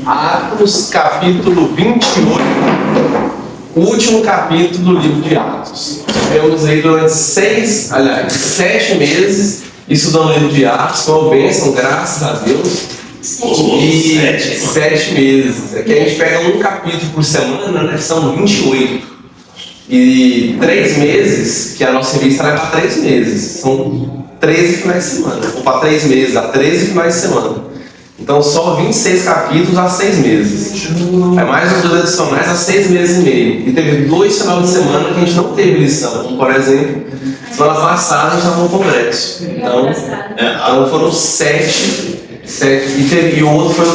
Atos, capítulo 28, o último capítulo do livro de Atos. Tivemos aí durante 7 meses estudando o livro de Atos, foi uma bênção, graças a Deus. E 7 meses. Aqui a gente pega um capítulo por semana, né? São 28. E 3 meses, que a nossa revista vai para 3 meses. São 13 finais de semana. Ou para 3 meses, dá 13 finais de semana. Então só 26 capítulos a 6 meses. É mais uns 2 adicionais a 6 meses e meio. E teve 2 finais de semana que a gente não teve lição. Como, por exemplo, semana passada a gente estava no congresso. Então foram 7. E o outro foi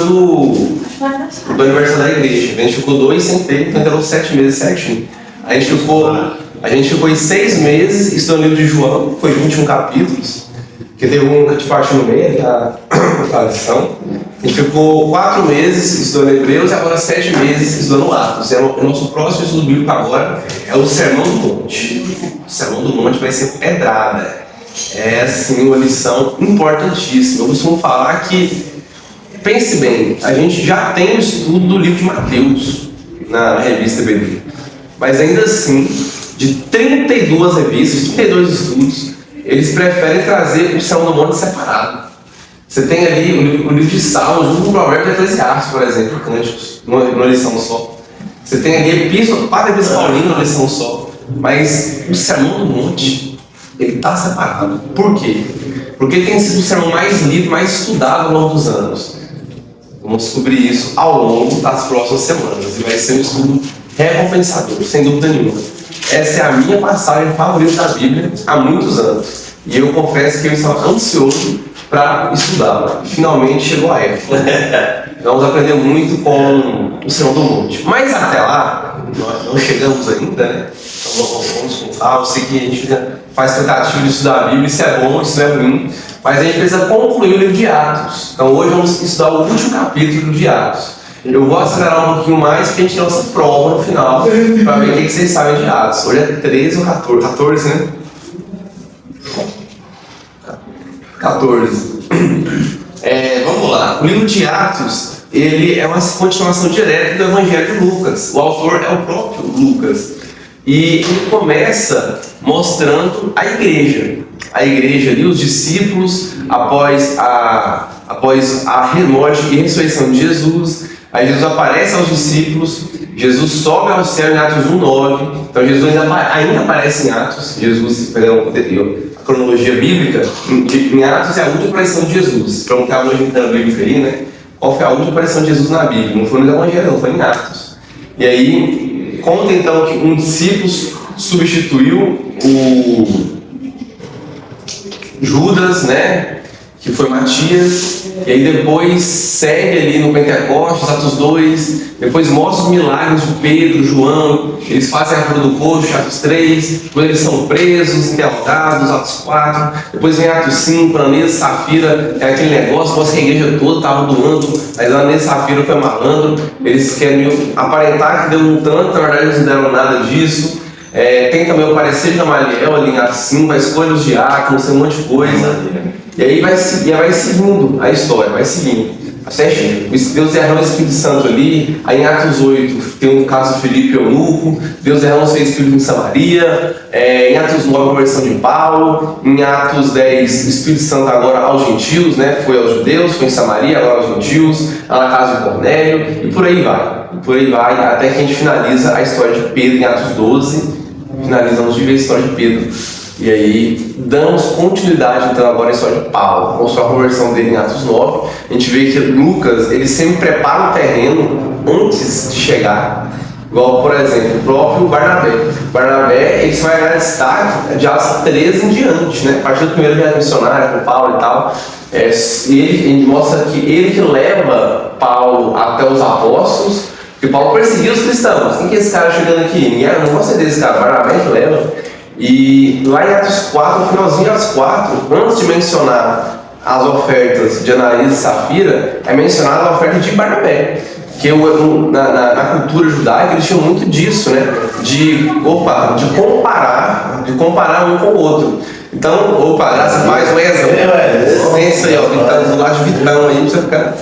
do aniversário da igreja. A gente ficou 2 sem ter, então entrou 7 meses certinho. A gente ficou em 6 meses estudando o livro de João, foi 21 capítulos. Que teve um catifarte no meio, que é a lição. A gente ficou 4 meses estudando Hebreus e agora 7 meses estudando Atos. O nosso próximo estudo bíblico agora é o Sermão do Monte. O Sermão do Monte vai ser pedrada. É, assim, uma lição importantíssima. Eu costumo falar que, pense bem, a gente já tem o estudo do livro de Mateus na revista BD. Mas ainda assim, de 32 revistas, 32 estudos, eles preferem trazer o Sermão do Monte separado. Você tem ali o livro de Salmos, o Provérbio e Eclesiastes, por exemplo, Cânticos, numa lição só. Você tem ali a Epístola, 4 Epístolas Paulinas numa lição só. Mas o Sermão do Monte, ele está separado. Por quê? Porque tem sido o sermão mais lido, mais estudado ao longo dos anos. Vamos descobrir isso ao longo das próximas semanas. E vai ser um estudo recompensador, sem dúvida nenhuma. Essa é a minha passagem favorita da Bíblia há muitos anos. E eu confesso que eu estava ansioso para estudá-la. Finalmente chegou a época. Vamos aprender muito com o Sermão do Monte. Mas até lá, nós não chegamos ainda, né? Então vamos com calma. Eu sei que a gente faz tentativa de estudar a Bíblia, isso é bom, isso não é ruim. Mas a gente precisa concluir o livro de Atos. Então hoje vamos estudar o último capítulo de Atos. Eu vou acelerar um pouquinho mais porque a gente tem nossa prova no final para ver o que vocês sabem de Atos. Hoje é 13 ou 14? 14, né? 14. Vamos lá. O livro de Atos, ele é uma continuação direta do Evangelho de Lucas. O autor é o próprio Lucas. E ele começa mostrando a igreja. A igreja ali, os discípulos, após a morte e ressurreição de Jesus. Aí Jesus aparece aos discípulos, Jesus sobe ao céu em Atos 1:9. Então Jesus ainda aparece em Atos. A cronologia bíblica, em Atos é a última aparição de Jesus. Para não ter a cronologia bíblica aí, né? Qual foi a última aparição de Jesus na Bíblia? Não foi no Evangelho, não, foi em Atos. E aí, conta então que um discípulo substituiu o Judas, né? Que foi Matias, e aí depois segue ali no Pentecostes, Atos 2, depois mostra os milagres de Pedro, João, eles fazem a cura do coxo, Atos 3, depois eles são presos, interrogados, Atos 4, depois vem Atos 5, Ananias e Safira, é aquele negócio, mostra que a igreja toda estava doando, mas Ananias e Safira foi malandro, eles querem aparentar que deu um tanto, na verdade eles não deram nada disso. Tem também o parecer de Gamaliel ali em Atos 5, a escolha dos diáconos, tem um monte de coisa. E aí vai seguindo a história, vai seguindo. Até Deus derrama o Espírito Santo ali. Aí em Atos 8 tem um caso de Filipe e Eunuco. Deus derrama o seu Espírito em Samaria. Em Atos 9 a conversão de Paulo. Em Atos 10 o Espírito Santo agora aos gentios, né? Foi aos judeus, foi em Samaria, agora aos gentios. Lá na casa de Cornélio. E por aí vai. Até que a gente finaliza a história de Pedro em Atos 12. Finalizamos de ver a história de Pedro. E aí, damos continuidade então agora à história de Paulo. Mostrou a conversão dele em Atos 9. A gente vê que Lucas, ele sempre prepara o terreno antes de chegar. Igual, por exemplo, o próprio Barnabé. Barnabé, ele só vai ganhar destaque de Atos 13 em diante, né? A partir do primeiro viagem missionária com Paulo e tal. Ele mostra que ele que leva Paulo até os apóstolos, porque Paulo perseguiu os cristãos. Quem que é esse cara chegando aqui? Eu não gostei desse cara, Barnabé que leva. E lá em Atos 4, no finalzinho de Atos 4, antes de mencionar as ofertas de Ananias e Safira, é mencionada a oferta de Barnabé. Que na cultura judaica eles tinham muito disso, né? De comparar um com o outro. Então, graças a mais, Wesley. Pensa aí, ó, que tá do lado de Vitão aí, pra você ficar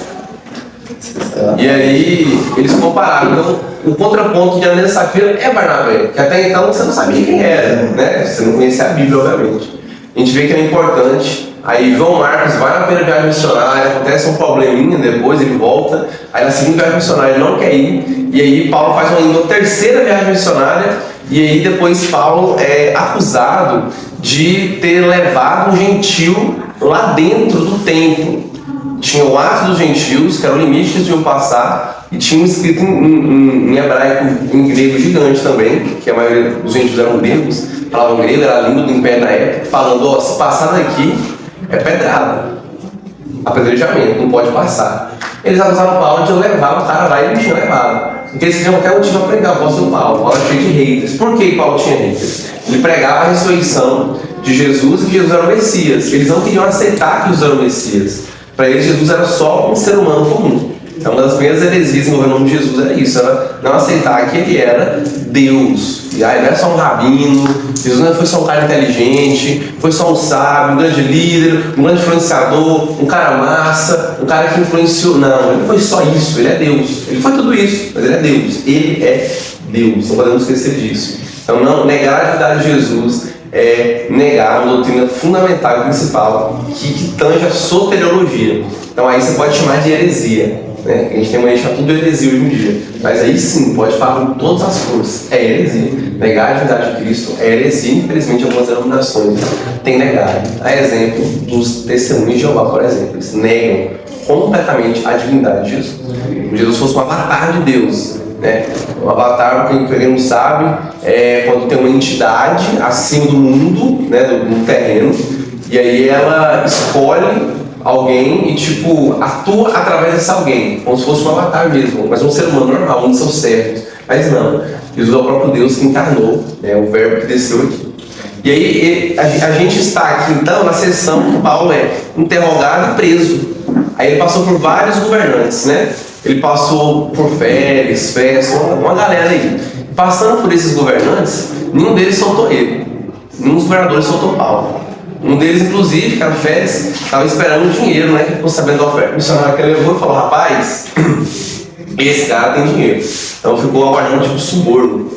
E aí eles compararam. Então, o contraponto de Ananias e Safira é Barnabé, que até então você não sabia quem era, né? Você não conhecia a Bíblia, obviamente. A gente vê que era importante. Aí João Marcos vai na primeira viagem missionária, acontece um probleminha, depois ele volta. Aí na segunda viagem missionária ele não quer ir. E aí Paulo faz uma terceira viagem missionária. E aí depois Paulo é acusado de ter levado um gentil lá dentro do templo. Tinha o ato dos gentios, que era o limite que eles iam passar, e tinha escrito em hebraico, em grego gigante também, que a maioria dos gentios eram gregos, falavam grego, era a língua do império na época, falando, ó, se passar daqui é pedrada, apedrejamento, não pode passar. Eles acusaram Paulo de levar o cara lá e ele não tinha levado. Porque eles tinham qualquer motivo para pregar o apóstolo Paulo. Paulo era cheio de haters. Por que Paulo tinha haters? Ele pregava a ressurreição de Jesus e que Jesus era o Messias. Eles não queriam aceitar que Jesus era o Messias. Para eles, Jesus era só um ser humano comum. Então, uma das primeiras heresias envolvendo o nome de Jesus era isso, era não aceitar que ele era Deus. E aí, não era só um rabino, Jesus não foi só um cara inteligente, foi só um sábio, um grande líder, um grande influenciador, um cara massa, um cara que influenciou. Não, ele foi só isso, ele é Deus. Ele foi tudo isso, mas ele é Deus. Ele é Deus, não podemos esquecer disso. Então, não negar a divindade de Jesus é negar uma doutrina fundamental e principal que tange a soteriologia. Então aí você pode chamar de heresia, né? A gente tem uma gente tudo de heresia hoje em dia, mas aí sim, pode falar com todas as forças, é heresia. Negar a divindade de Cristo é heresia, infelizmente algumas denominações têm negado. A exemplo dos testemunhos de Jeová, por exemplo, eles negam completamente a divindade de Jesus. Se Jesus fosse um avatar de Deus, né? O avatar, quem não sabe, é quando tem uma entidade acima do mundo, né, do terreno, e aí ela escolhe alguém e tipo atua através desse alguém, como se fosse um avatar mesmo, mas um ser humano normal, um de seus servos. Mas não, Jesus é o próprio Deus que encarnou, né, o verbo que desceu aqui. E aí a gente está aqui então na sessão que Paulo é interrogado e preso. Aí ele passou por vários governantes, né? Ele passou por Félix, Festo, uma galera aí. Passando por esses governantes, nenhum deles soltou ele. Nenhum dos governadores soltou Paulo. Um deles, inclusive, que era o Félix, estava esperando dinheiro, né? Que ficou sabendo da oferta missionária que ele levou e falou: rapaz, esse cara tem dinheiro. Então ficou aguardando tipo suborno.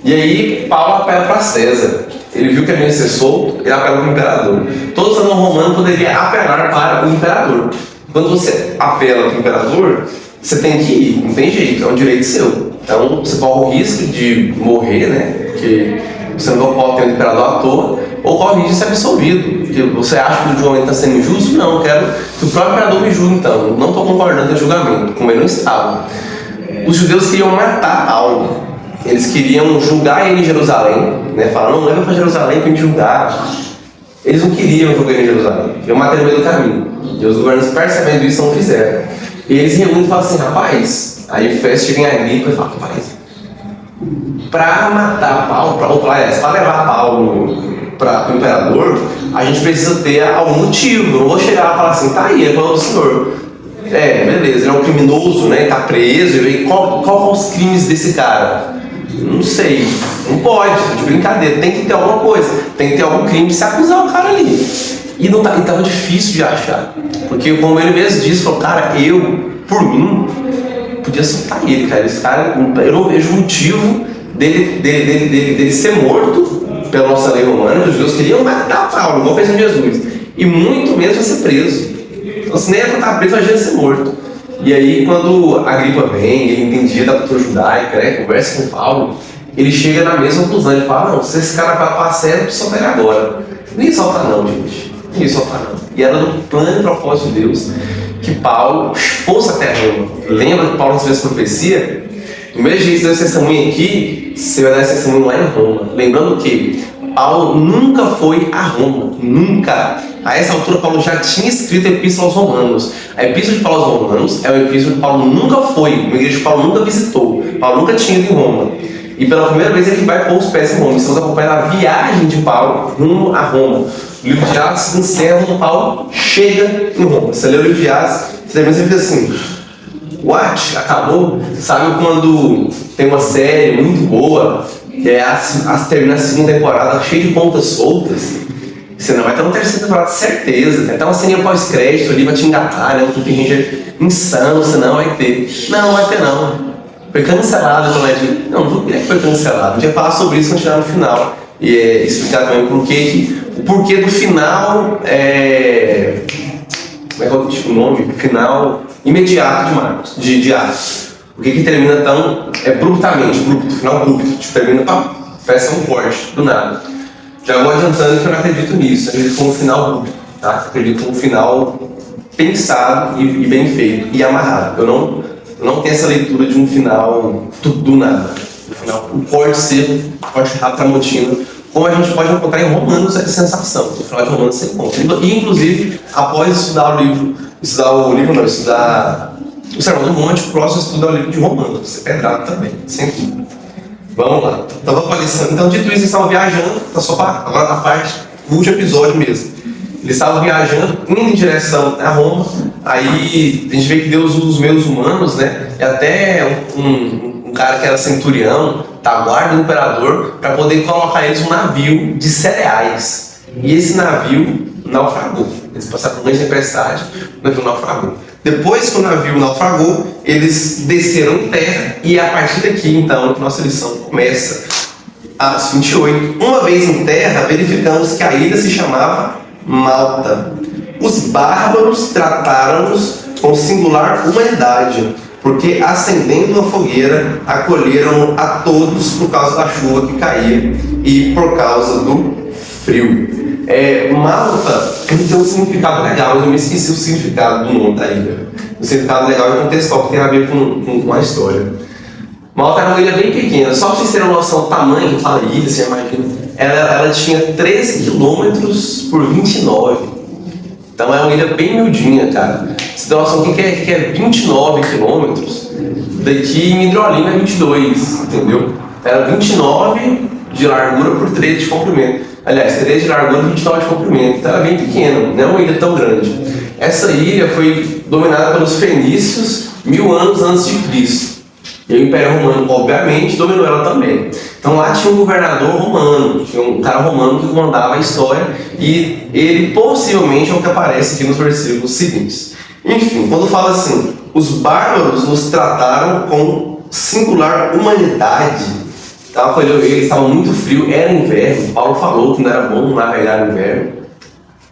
E aí Paulo apela para César. Ele viu que ele ia ser solto, ele apela para o imperador. Todo cidadão romano poderia apelar para o imperador. Quando você apela para o imperador, você tem que ir, não tem jeito, é um direito seu. Então você corre o risco de morrer, né? Porque você não pode ter um imperador à toa, ou corre o risco de ser absolvido. Porque você acha que o julgamento está sendo injusto? Não, eu quero que o próprio imperador me julgue, então. Não estou concordando com o julgamento, como ele não estava. Os judeus queriam matar Paulo. Eles queriam julgar ele em Jerusalém, né? Falaram, não, leva para Jerusalém para me julgar. Eles não queriam julgar ele em Jerusalém, eu matei no meio do caminho. E os governantes, percebendo isso, não fizeram. E eles reúnem e falam assim, rapaz, aí o Festo chega em Agripa e fala, rapaz, para matar Paulo, para levar Paulo para o imperador, a gente precisa ter algum motivo. Eu não vou chegar lá e falar assim, tá aí, é para o senhor. Beleza, ele é um criminoso, né? Ele tá preso, qual são os crimes desse cara? Não sei, não pode, de brincadeira, tem que ter alguma coisa, tem que ter algum crime de se acusar o cara ali. E tava difícil de achar, porque como ele mesmo disse, falou, cara, por mim, podia soltar ele, cara. Esse cara, eu não vejo motivo dele ser morto pela nossa lei romana, que os judeus queriam matar Paulo, igual fez com Jesus, e muito menos ser preso. Então, se nem era pra estar preso, a gente ser morto. E aí, quando Agripa vem, ele entendia da cultura judaica, né, conversa com Paulo, ele chega na mesma conclusão. Ele fala, não, se esse cara vai para a sério, solta ele agora. Nem solta não, gente. Nem solta não. E era do plano e propósito de Deus que Paulo fosse até Roma. Lembra que Paulo recebeu essa profecia? No mesmo jeito que deu esse testemunho aqui, você vai dar esse testemunho lá em Roma. Lembrando que Paulo nunca foi a Roma. Nunca. A essa altura, Paulo já tinha escrito a Epístola aos Romanos. A Epístola de Paulo aos Romanos é uma epístola que Paulo nunca foi, uma igreja que Paulo nunca visitou. Paulo nunca tinha ido em Roma. E pela primeira vez ele vai pôr os pés em Roma. Estamos acompanhando a viagem de Paulo rumo a Roma. O livro de Atos se encerra quando Paulo chega em Roma. Você lê o livro de Atos, você fica assim, what? Acabou? Sabe quando tem uma série muito boa, que termina a segunda temporada cheia de pontas soltas? Você não vai ter uma terceira temporada, certeza. Tem até uma cena pós-crédito ali pra te engatar, né? Um cliffhanger insano, você não vai ter. Não vai ter, não. Foi cancelado pela Netflix. Não vou dizer que foi cancelado. A gente vai falar sobre isso quando chegar no final. E explicar também o porquê do final. Como é que eu digo o nome? Final imediato de Marcos, de Atos. Por que termina tão abruptamente, final abrupto, tipo, termina, peça um corte, do nada. Já vou adiantando que eu não acredito nisso, eu acredito como um final abrupto, tá? Eu acredito como um final pensado e bem feito, e amarrado. Eu não tenho essa leitura de um final do nada. Um corte seco, corte rápido, tramontina, como a gente pode encontrar em Romanos, é sensação. No final de Romanos você encontra. E, inclusive, após estudar o Sermão do Monte, o próximo estudo é o livro de Romanos. Você é pedrado também, sem dúvida. Vamos lá. Então, vamos para a lição. Então, dito isso, eles estavam viajando, tá só para agora na parte, no último episódio mesmo. Eles estavam viajando, indo em direção a Roma. Aí, a gente vê que Deus usa os meios humanos, né? E até um cara que era centurião, da guarda do imperador, para poder colocar eles um navio de cereais. E esse navio naufragou. Eles passaram por uma tempestade, o navio naufragou. Depois que o navio naufragou, eles desceram em terra, e a partir daqui, então, que nossa lição começa. Atos 28. Uma vez em terra, verificamos que a ilha se chamava Malta. Os bárbaros trataram-nos com singular humanidade, porque acendendo a fogueira, acolheram a todos por causa da chuva que caía e por causa do frio. Malta tem um significado legal, mas eu me esqueci o significado do nome da ilha. O significado legal é contextual, que tem a ver com a história. Malta era uma ilha bem pequena, só para vocês terem uma noção do tamanho que fala ilha, você imagina. Ela tinha 13 quilômetros por 29. Então é uma ilha bem miudinha, cara. Você tem noção do que é 29 quilômetros? Daqui em Hidrolina é 22, entendeu? Era 29 de largura por 13 de comprimento. Aliás, 13 de largura e 29 de comprimento. Então era bem pequeno, não é uma ilha tão grande. Essa ilha foi dominada pelos fenícios 1000 anos antes de Cristo. E o Império Romano, obviamente, dominou ela também. Então lá tinha um governador romano, tinha um cara romano que comandava a história, e ele possivelmente é o que aparece aqui nos versículos seguintes. Enfim, quando fala assim, os bárbaros nos trataram com singular humanidade. Eles estavam muito frio, era inverno. Paulo falou que não era bom navegar no inverno.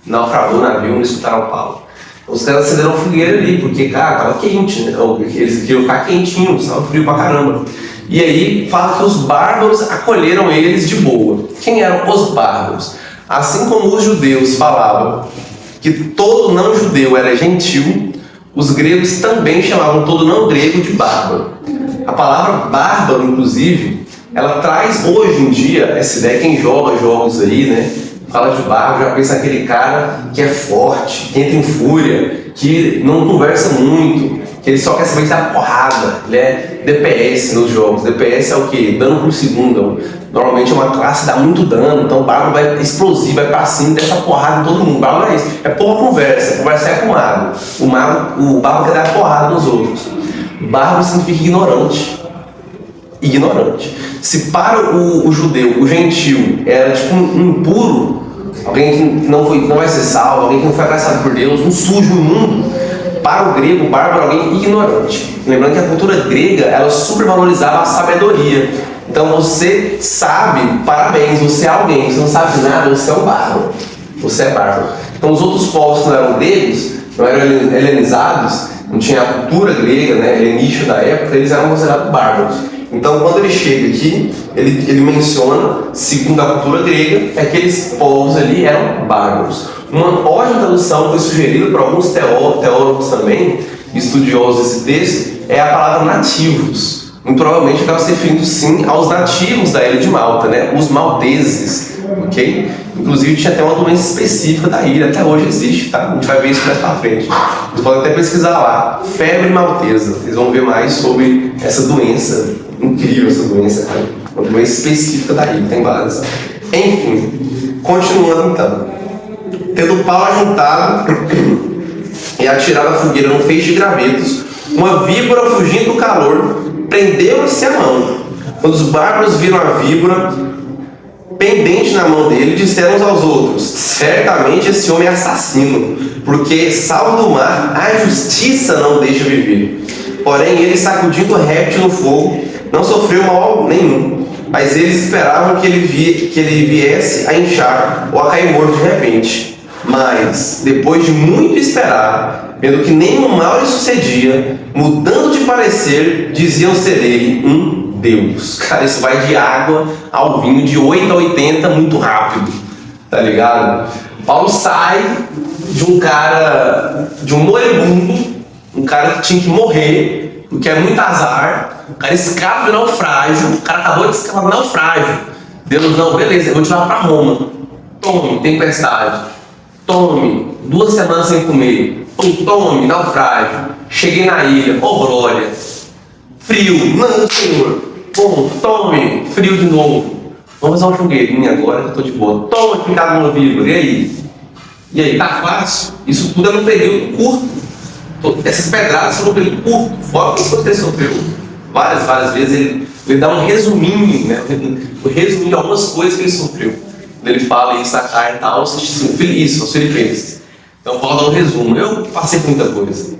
Naufragou o navio, não escutaram Paulo. Os caras acenderam fogueira ali, porque, cara, tava quente, né? Eles queriam ficar quentinhos, tava frio pra caramba. E aí fala que os bárbaros acolheram eles de boa. Quem eram os bárbaros? Assim como os judeus falavam que todo não judeu era gentil, os gregos também chamavam todo não grego de bárbaro. A palavra bárbaro, inclusive, ela traz hoje em dia essa ideia, quem joga jogos aí, né? Fala de bárbaro, já pensa aquele cara que é forte, que entra em fúria, que não conversa muito, que ele só quer saber de dar porrada. Ele é DPS nos jogos. DPS é o quê? Dano por segundo. Normalmente é uma classe que dá muito dano, então o bárbaro vai explosivo, vai pra cima, dessa porrada em todo mundo. O bárbaro é isso, é pouca conversa, conversa é com o mago. O bárbaro quer dar porrada nos outros. Bárbaro significa ignorante. Ignorante. Se para o judeu, o gentil, era tipo um impuro, alguém que não vai ser salvo, alguém que não foi abraçado por Deus, um sujo imundo, para o grego, o bárbaro, alguém ignorante. Lembrando que a cultura grega, ela supervalorizava a sabedoria. Então você sabe, parabéns, você é alguém, você não sabe nada, você é um bárbaro. Você é bárbaro. Então os outros povos que não eram gregos, não eram helenizados, não tinha a cultura grega, né, helenística da época, eles eram considerados bárbaros. Então, quando ele chega aqui, ele menciona, segundo a cultura grega, que aqueles povos ali eram bárbaros. Uma ótima tradução foi sugerida por alguns teólogos também, estudiosos desse texto, é a palavra nativos. Muito provavelmente estava se referindo sim aos nativos da ilha de Malta, né? Os malteses, ok? Inclusive tinha até uma doença específica da ilha, até hoje existe, tá? A gente vai ver isso mais pra frente. Vocês podem até pesquisar lá, febre maltesa. Vocês vão ver mais sobre essa doença, incrível essa doença, cara. Uma doença específica da ilha, tem várias. Enfim, continuando então. Tendo Paulo ajuntado e atirado a fogueira num feixe de gravetos, uma víbora fugindo do calor prendeu-lhe-se a mão. Quando os bárbaros viram a víbora, pendente na mão dele, disseram uns aos outros: certamente esse homem é assassino, porque, salvo do mar, a justiça não deixa viver. Porém, ele, sacudindo o réptil no fogo, não sofreu mal nenhum, mas eles esperavam que ele viesse a inchar ou a cair morto de repente. Mas, depois de muito esperar, vendo que nenhum mal lhe sucedia, mudando de parecer, diziam ser ele um Deus. Cara, isso vai de água ao vinho, de 8 a 80 muito rápido, tá ligado? Paulo sai de um cara, de um moribundo, um cara que tinha que morrer, porque é muito azar. O cara escapa do naufrágio, o cara acabou de escapar do naufrágio. Deus, não, beleza, eu vou te levar pra Roma. Tome, tempestade. Tome, 2 semanas sem comer. Tome, naufrágio. Cheguei na ilha, glória. Frio, não, senhor. Bom, tome, frio de novo. Vamos fazer uma fogueirinha agora que eu tô de boa. Tome, picado no víbora. E aí? E aí, tá fácil? Isso tudo é num período curto. Essas pedradas são num período curto. Fora que você sofreu várias vezes. Ele dá um resuminho, né? Um resuminho de algumas coisas que ele sofreu. Quando ele fala isso, a carta e tal, isso, aos filipenses. Então, Paulo dá um resumo. Eu passei por muita coisa.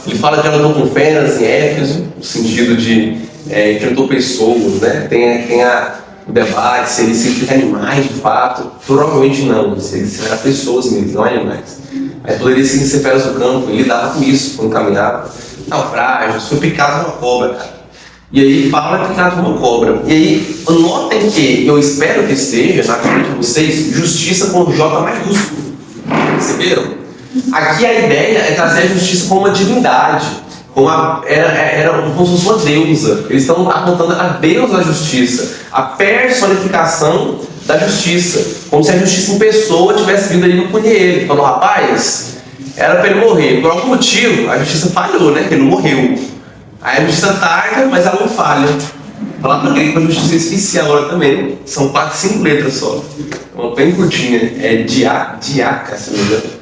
Ele fala que já lutou com feras em Éfeso, no sentido de enfrentou pessoas, né? Tem o debate se ele se animais de fato. Provavelmente não, se era pessoas mesmo, não animais. Mas poderia ser feras do campo, ele lidava com isso quando caminhava. Naufrágios, foi picado por uma cobra, cara. E aí Paulo é picado por uma cobra. E aí, notem que eu espero que esteja na cabeça de vocês justiça com J maiúsculo. Perceberam? Aqui a ideia é trazer a justiça como uma divindade, era como se fosse uma deusa. Eles estão apontando a deusa da justiça, a personificação da justiça, como se a justiça em pessoa tivesse vindo ali no punir ele. Falou, rapaz, era para ele morrer. Por algum motivo, a justiça falhou, né? Ele não morreu. Aí a justiça tarda, mas ela não falha. Falar para grego, a justiça esqueci agora também. São 5 letras só. Uma bem curtinha. É diaca, se não me engano.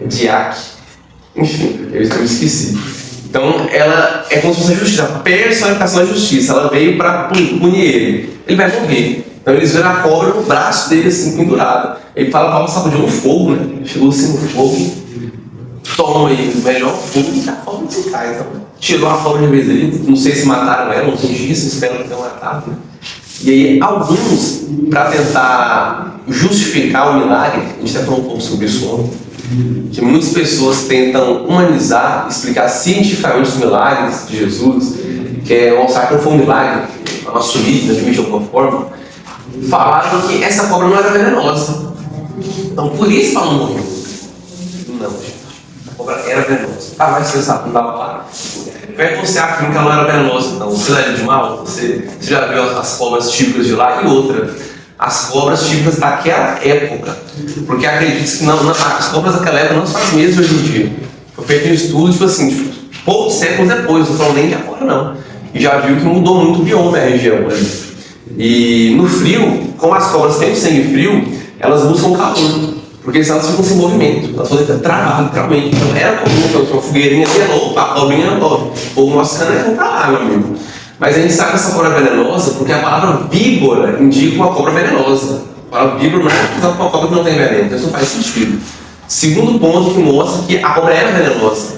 Diac. Enfim, eu esqueci. Então, ela é como se fosse a justiça, a personificação da justiça. Ela veio para punir ele. Ele vai morrer. Então, eles viram a cobra no braço dele, assim, pendurada. Ele fala para sacudir no fogo, né? Chegou assim no fogo. Toma aí, o melhor fogo e a cobra se cai. Então, tirou a cobra de vez ali. Não sei se mataram ela, não fingi isso, espero que tenham matado. Né? E aí, alguns, para tentar justificar o milagre, a gente até falou um pouco sobre isso ontem, que muitas pessoas tentam humanizar, explicar cientificamente os milagres de Jesus, que é mostrar que não foi um milagre, assumir de alguma forma, falaram que essa cobra não era venenosa. Então por isso ela não morreu. Não, gente. A cobra era venenosa. Ah, mas você sabe, não dava lá? Como é que você afirma que ela não era venenosa? Então, você daria de mal? Você já viu as cobras típicas de lá? E outra, as cobras típicas daquela época. Porque acredito que as cobras daquela época não são as mesmas hoje em dia. Foi feito um estudo, poucos séculos depois, não falando nem de agora não. E já viu que mudou muito o bioma da região. Né? E no frio, como as cobras têm sangue frio, elas buscam calor. Porque senão elas ficam sem movimento. Elas podem travar, literalmente. Então era comum que eu tinha uma fogueirinha ali, opa, a cobrinha, ó, fogo nosso cana é pra lá, meu amigo. Mas a gente sabe que essa cobra é venenosa porque a palavra víbora indica uma cobra venenosa. A palavra víbora não é usada para uma cobra que não tem veneno, então isso não faz sentido. Segundo ponto que mostra que a cobra era venenosa.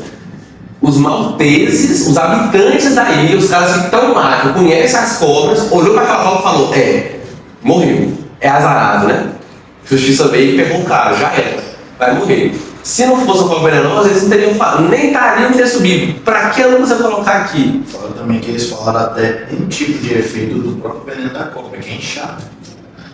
Os malteses, os habitantes da ilha, os caras que estão lá, que conhecem as cobras, olhou para aquela cobra e falou, morreu, é azarado, né? Justiça veio e pegou o cara, já era, vai morrer. Se não fosse uma cobra venenosa, eles não teriam falado, nem estariam ter subido. Para que eu não precisa colocar aqui? Fala também que eles falaram até um tipo de efeito do próprio veneno da cobra, que é inchado.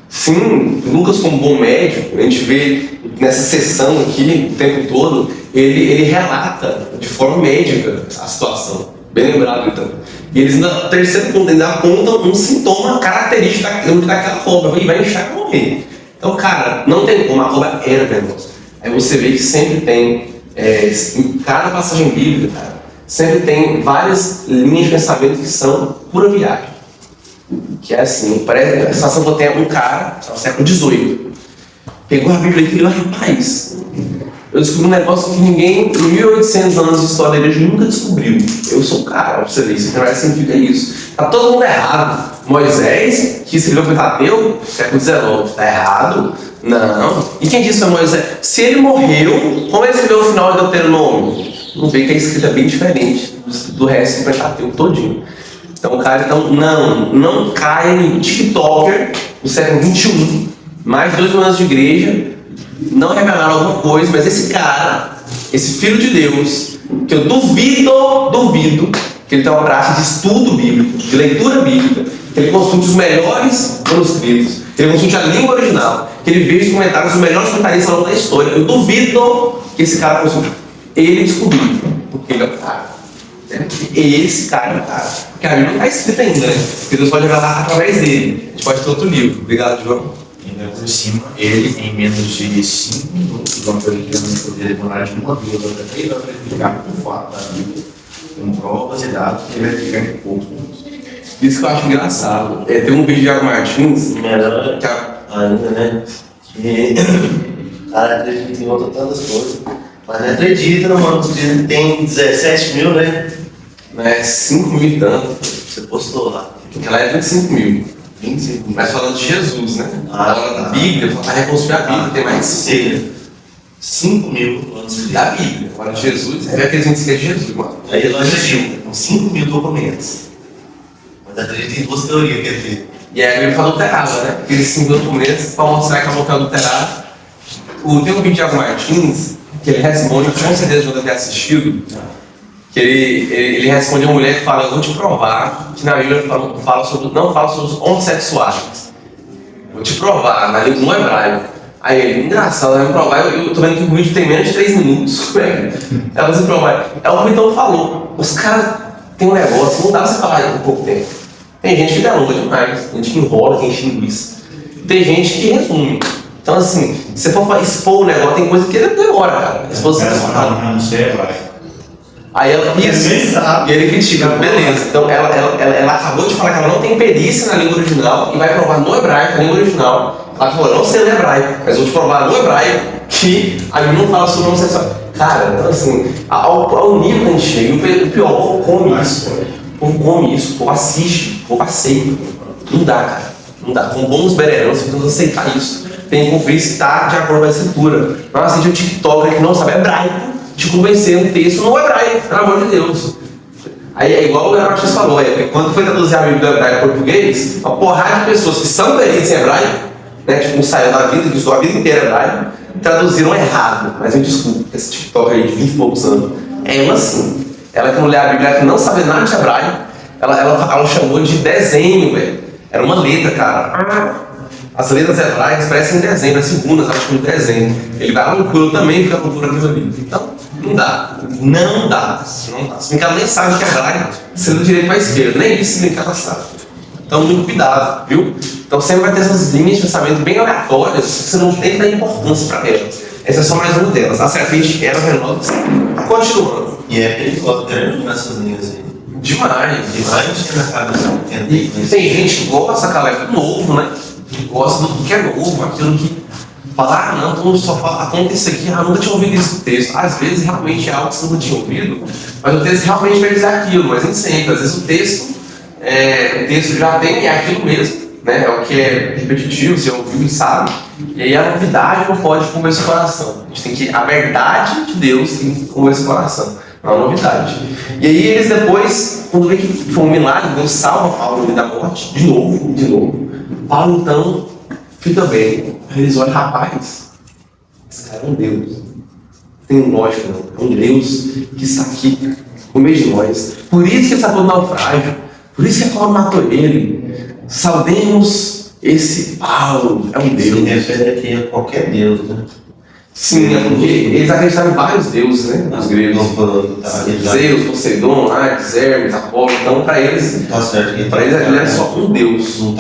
Sim, Lucas, como bom médico, a gente vê nessa sessão aqui o tempo todo, ele relata de forma médica a situação. Bem lembrado, então. E eles, no terceiro ponto, ainda apontam um sintoma característico daquela cobra. E vai inchar e morrer. Então, cara, não tem como, a cobra era venenosa. Aí você vê que sempre tem, em cada passagem bíblica, cara, sempre tem várias linhas de pensamento que são pura viagem. Que é assim, parece a situação que eu tenho um cara, no século XVIII, pegou a Bíblia e falou, rapaz, eu descobri um negócio que ninguém, em 1800 anos de história da igreja, nunca descobriu. Eu sou o cara, pra você ver, isso na verdade significa isso. Tá todo mundo errado. Moisés, que escreveu o Pentateuco, século XIX, está errado? Não. E quem disse que foi Moisés? Se ele morreu, como ele escreveu o final do Deuteronômio? Não vê que a escrita é bem diferente do resto do Pentateuco todinho. Então, cara, não caia em TikToker do século XXI, mais de 2 mil anos de igreja, não revelaram alguma coisa, mas esse cara, esse filho de Deus, que eu duvido que ele tenha uma prática de estudo bíblico, de leitura bíblica, que ele consulte os melhores manuscritos, que ele consulte a língua original, que ele veja os comentários dos melhores comentaristas ao longo da história. Eu duvido que esse cara consulte. Ele descobriu, porque ele é o cara. Esse cara é o cara. Porque a Bíblia não está escrita ainda, né? Porque Deus pode revelar através dele. A gente pode ter outro livro. Obrigado, João. Ainda por cima, ele em menos de 5 minutos, uma coisa que eu não poderia demorar de 1, 2 ou 3 horas para explicar por fato da Bíblia, com provas e dados, que ele vai explicar em poucos minutos. Isso que eu acho engraçado. Tem um vídeo de Iago Martins. Melhor ainda, né? Que o cara acredita em outras tantas coisas. Mas não acredita, não, mano. Tem 17 mil, né? Né, 5 mil e tanto. Você postou lá. Ela é 25 mil. 25 mil. Mas falando de Jesus, né? Ah, Falando da tá. Bíblia, para reconstruir a Bíblia, tem mais 5 mil antes da Bíblia. Agora de Jesus, é aqueles índices que é de Jesus, mano. Aí ele acredita com 5 mil documentos. Mas acredita em 2 teorias, quer dizer. E aí a Bíblia fala adulterada, né? Aqueles 5 documentos para mostrar que a boca é adulterada. Tem um vídeo de Iago Martins, que ele responde, com certeza já deve ter assistido, que ele responde a uma mulher que fala: eu vou te provar que na Bíblia não fala sobre os homossexuais. Vou te provar, na língua no hebraico. Aí ele, engraçado, vai me provar, eu tô vendo que o vídeo tem menos de 3 minutos. Ela vai se provar. É o que então falou. Os caras têm um negócio, não dá pra você falar em pouco tempo. Tem gente que delonga demais, tem gente que enrola, tem linguiça. Tem gente que resume. Então assim, se você for expor o negócio, tem coisa que demora, cara. Exposição. Não sei, vai. Aí ela, isso, e ele critica, beleza. Então ela acabou de falar que ela não tem perícia na língua original e vai provar no hebraico, na língua original. Ela falou: eu não sei no hebraico, mas vou te provar no hebraico que a Bíblia não fala sobre homossexual. Cara, então assim, ao nível que a gente chega, o pior, o povo come isso. O povo come isso, o povo assiste, o povo aceita. Não dá, cara. Não dá. Com bons bererãos, precisamos aceitar isso. Tem que conferir se está de acordo com a escritura. Não aceite o TikToker que não sabe hebraico te convencer um texto no hebraico, pelo amor de Deus. Aí é igual o Martins falou, quando foi traduzir a Bíblia do hebraico para português, uma porrada de pessoas que são peritos em hebraico, né, tipo, saiu da vida, que estudou a vida inteira hebraico, traduziram errado. Mas me desculpe, esse TikTok aí de 20 e poucos anos, ela assim, ela que não lê a Bíblia, que não sabe nada de hebraico, ela chamou de desenho, velho. Era uma letra, cara. As letras hebraicas parecem desenho, parecem runas, acho que um desenho. Ele vai à loucura também, fica à loucura aquilo ali. Então, não dá. Não dá. Se bem que ela nem sabe que é hebraico, você não direito para a esquerda, nem isso se bem que ela sabe. Então, muito cuidado, viu? Então, sempre vai ter essas linhas de pensamento bem aleatórias, que você não tem que dar importância para elas. Essa é só mais uma delas. A serpente era venenosa, continuando. E é perigoso ter nessas linhas aí. Demais. Demais na cabeça. E tem gente que gosta, cara, do novo, né? Gosta do que é novo, aquilo que fala: ah, não, tu só fala, conta isso aqui, ah, nunca tinha ouvido esse texto. Às vezes realmente é algo que você nunca tinha ouvido, mas o texto realmente vai dizer aquilo, mas nem sempre. Às vezes o texto já tem, é aquilo mesmo, né? É o que é repetitivo, você ouviu e sabe. E aí a novidade não pode comer esse coração. A gente tem que, a verdade de Deus tem que comer esse coração, não a novidade. E aí eles depois, quando vê que foi um milagre, Deus salva Paulo da morte, de novo. Paulo então fica bem. Aí eles olham: rapaz, esse cara é um Deus. Tem lógica, não. É um Deus que está aqui no meio de nós. Por isso que ele sacou do naufrágio. Por isso que a Paulo matou ele. Saudemos esse Paulo. É um Deus. Se refere aqui a qualquer Deus, né? Sim, é porque eles acreditavam em vários deuses, né? Os gregos. Zeus, Poseidon, Hades, Hermes, Apolo. Então, para eles, Tá certo. ele era só um Deus. Não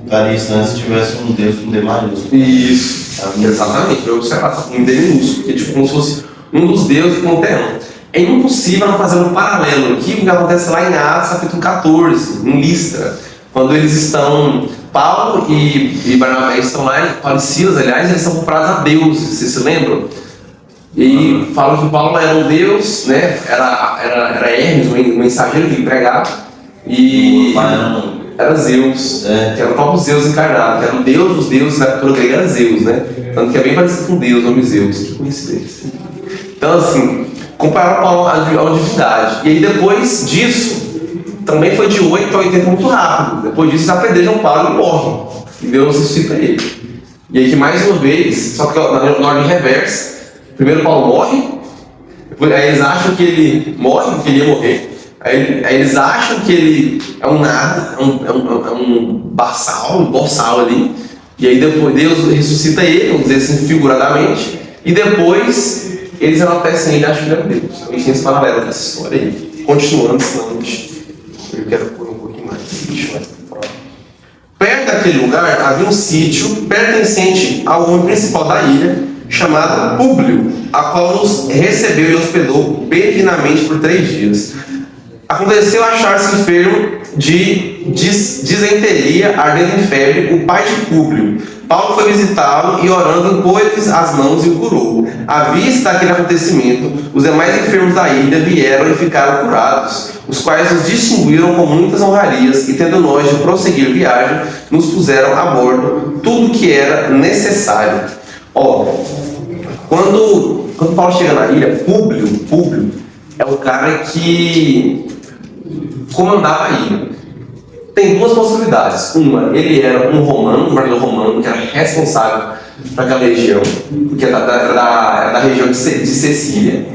estaria estranho se tivesse um Deus com D maiúsculo. Isso, exatamente. Eu observar um D minúsculo, que é tipo como se fosse um dos deuses do panteão. É impossível não fazer um paralelo aqui com o que acontece lá em Atos, capítulo 14, em Listra, quando eles estão, Paulo e Barnabé estão lá, Paulo e Silas, aliás, eles são comprados a deuses, vocês se lembram? E falam que Paulo era um deus, né? Era Hermes, um mensageiro que pregava, e era Zeus, que era o próprio Zeus encarnado, que era o deus dos deuses, na cultura grega era Zeus, né? Tanto que é bem parecido com Deus, o nome Zeus, que coincidência. Então, assim, compararam Paulo à divindade. E aí, depois disso, também foi de 8 a 80 muito rápido. Depois disso, eles apedrejam Paulo e morrem. E Deus ressuscita ele. E aí, que mais uma vez, só que na ordem reversa, primeiro Paulo morre, aí eles acham que ele morre, porque ele ia morrer. Aí eles acham que ele é um nada, é um boçal ali. E aí depois Deus ressuscita ele, vamos dizer assim, figuradamente. E depois eles enaltecem ele, acham que ele é Deus. Então a gente tem esse paralelo com essa história aí. Continuando, senão eu quero pôr um pouquinho mais. Perto daquele lugar havia um sítio pertencente ao homem principal da ilha, chamado Públio, a qual nos recebeu e hospedou benignamente por 3 dias. Aconteceu achar-se enfermo de disenteria, ardendo em febre, o pai de Públio. Paulo foi visitá-lo e, orando, impôs-lhes as mãos e o curou. À vista daquele acontecimento, os demais enfermos da ilha vieram e ficaram curados, os quais nos distinguiram com muitas honrarias e, tendo nós de prosseguir viagem, nos puseram a bordo tudo o que era necessário. Quando Paulo chega na ilha, Públio é o cara que comandava a ilha. Tem 2 possibilidades. Uma, ele era um romano, um governador romano, que era responsável por aquela região, porque era da região de Sicília,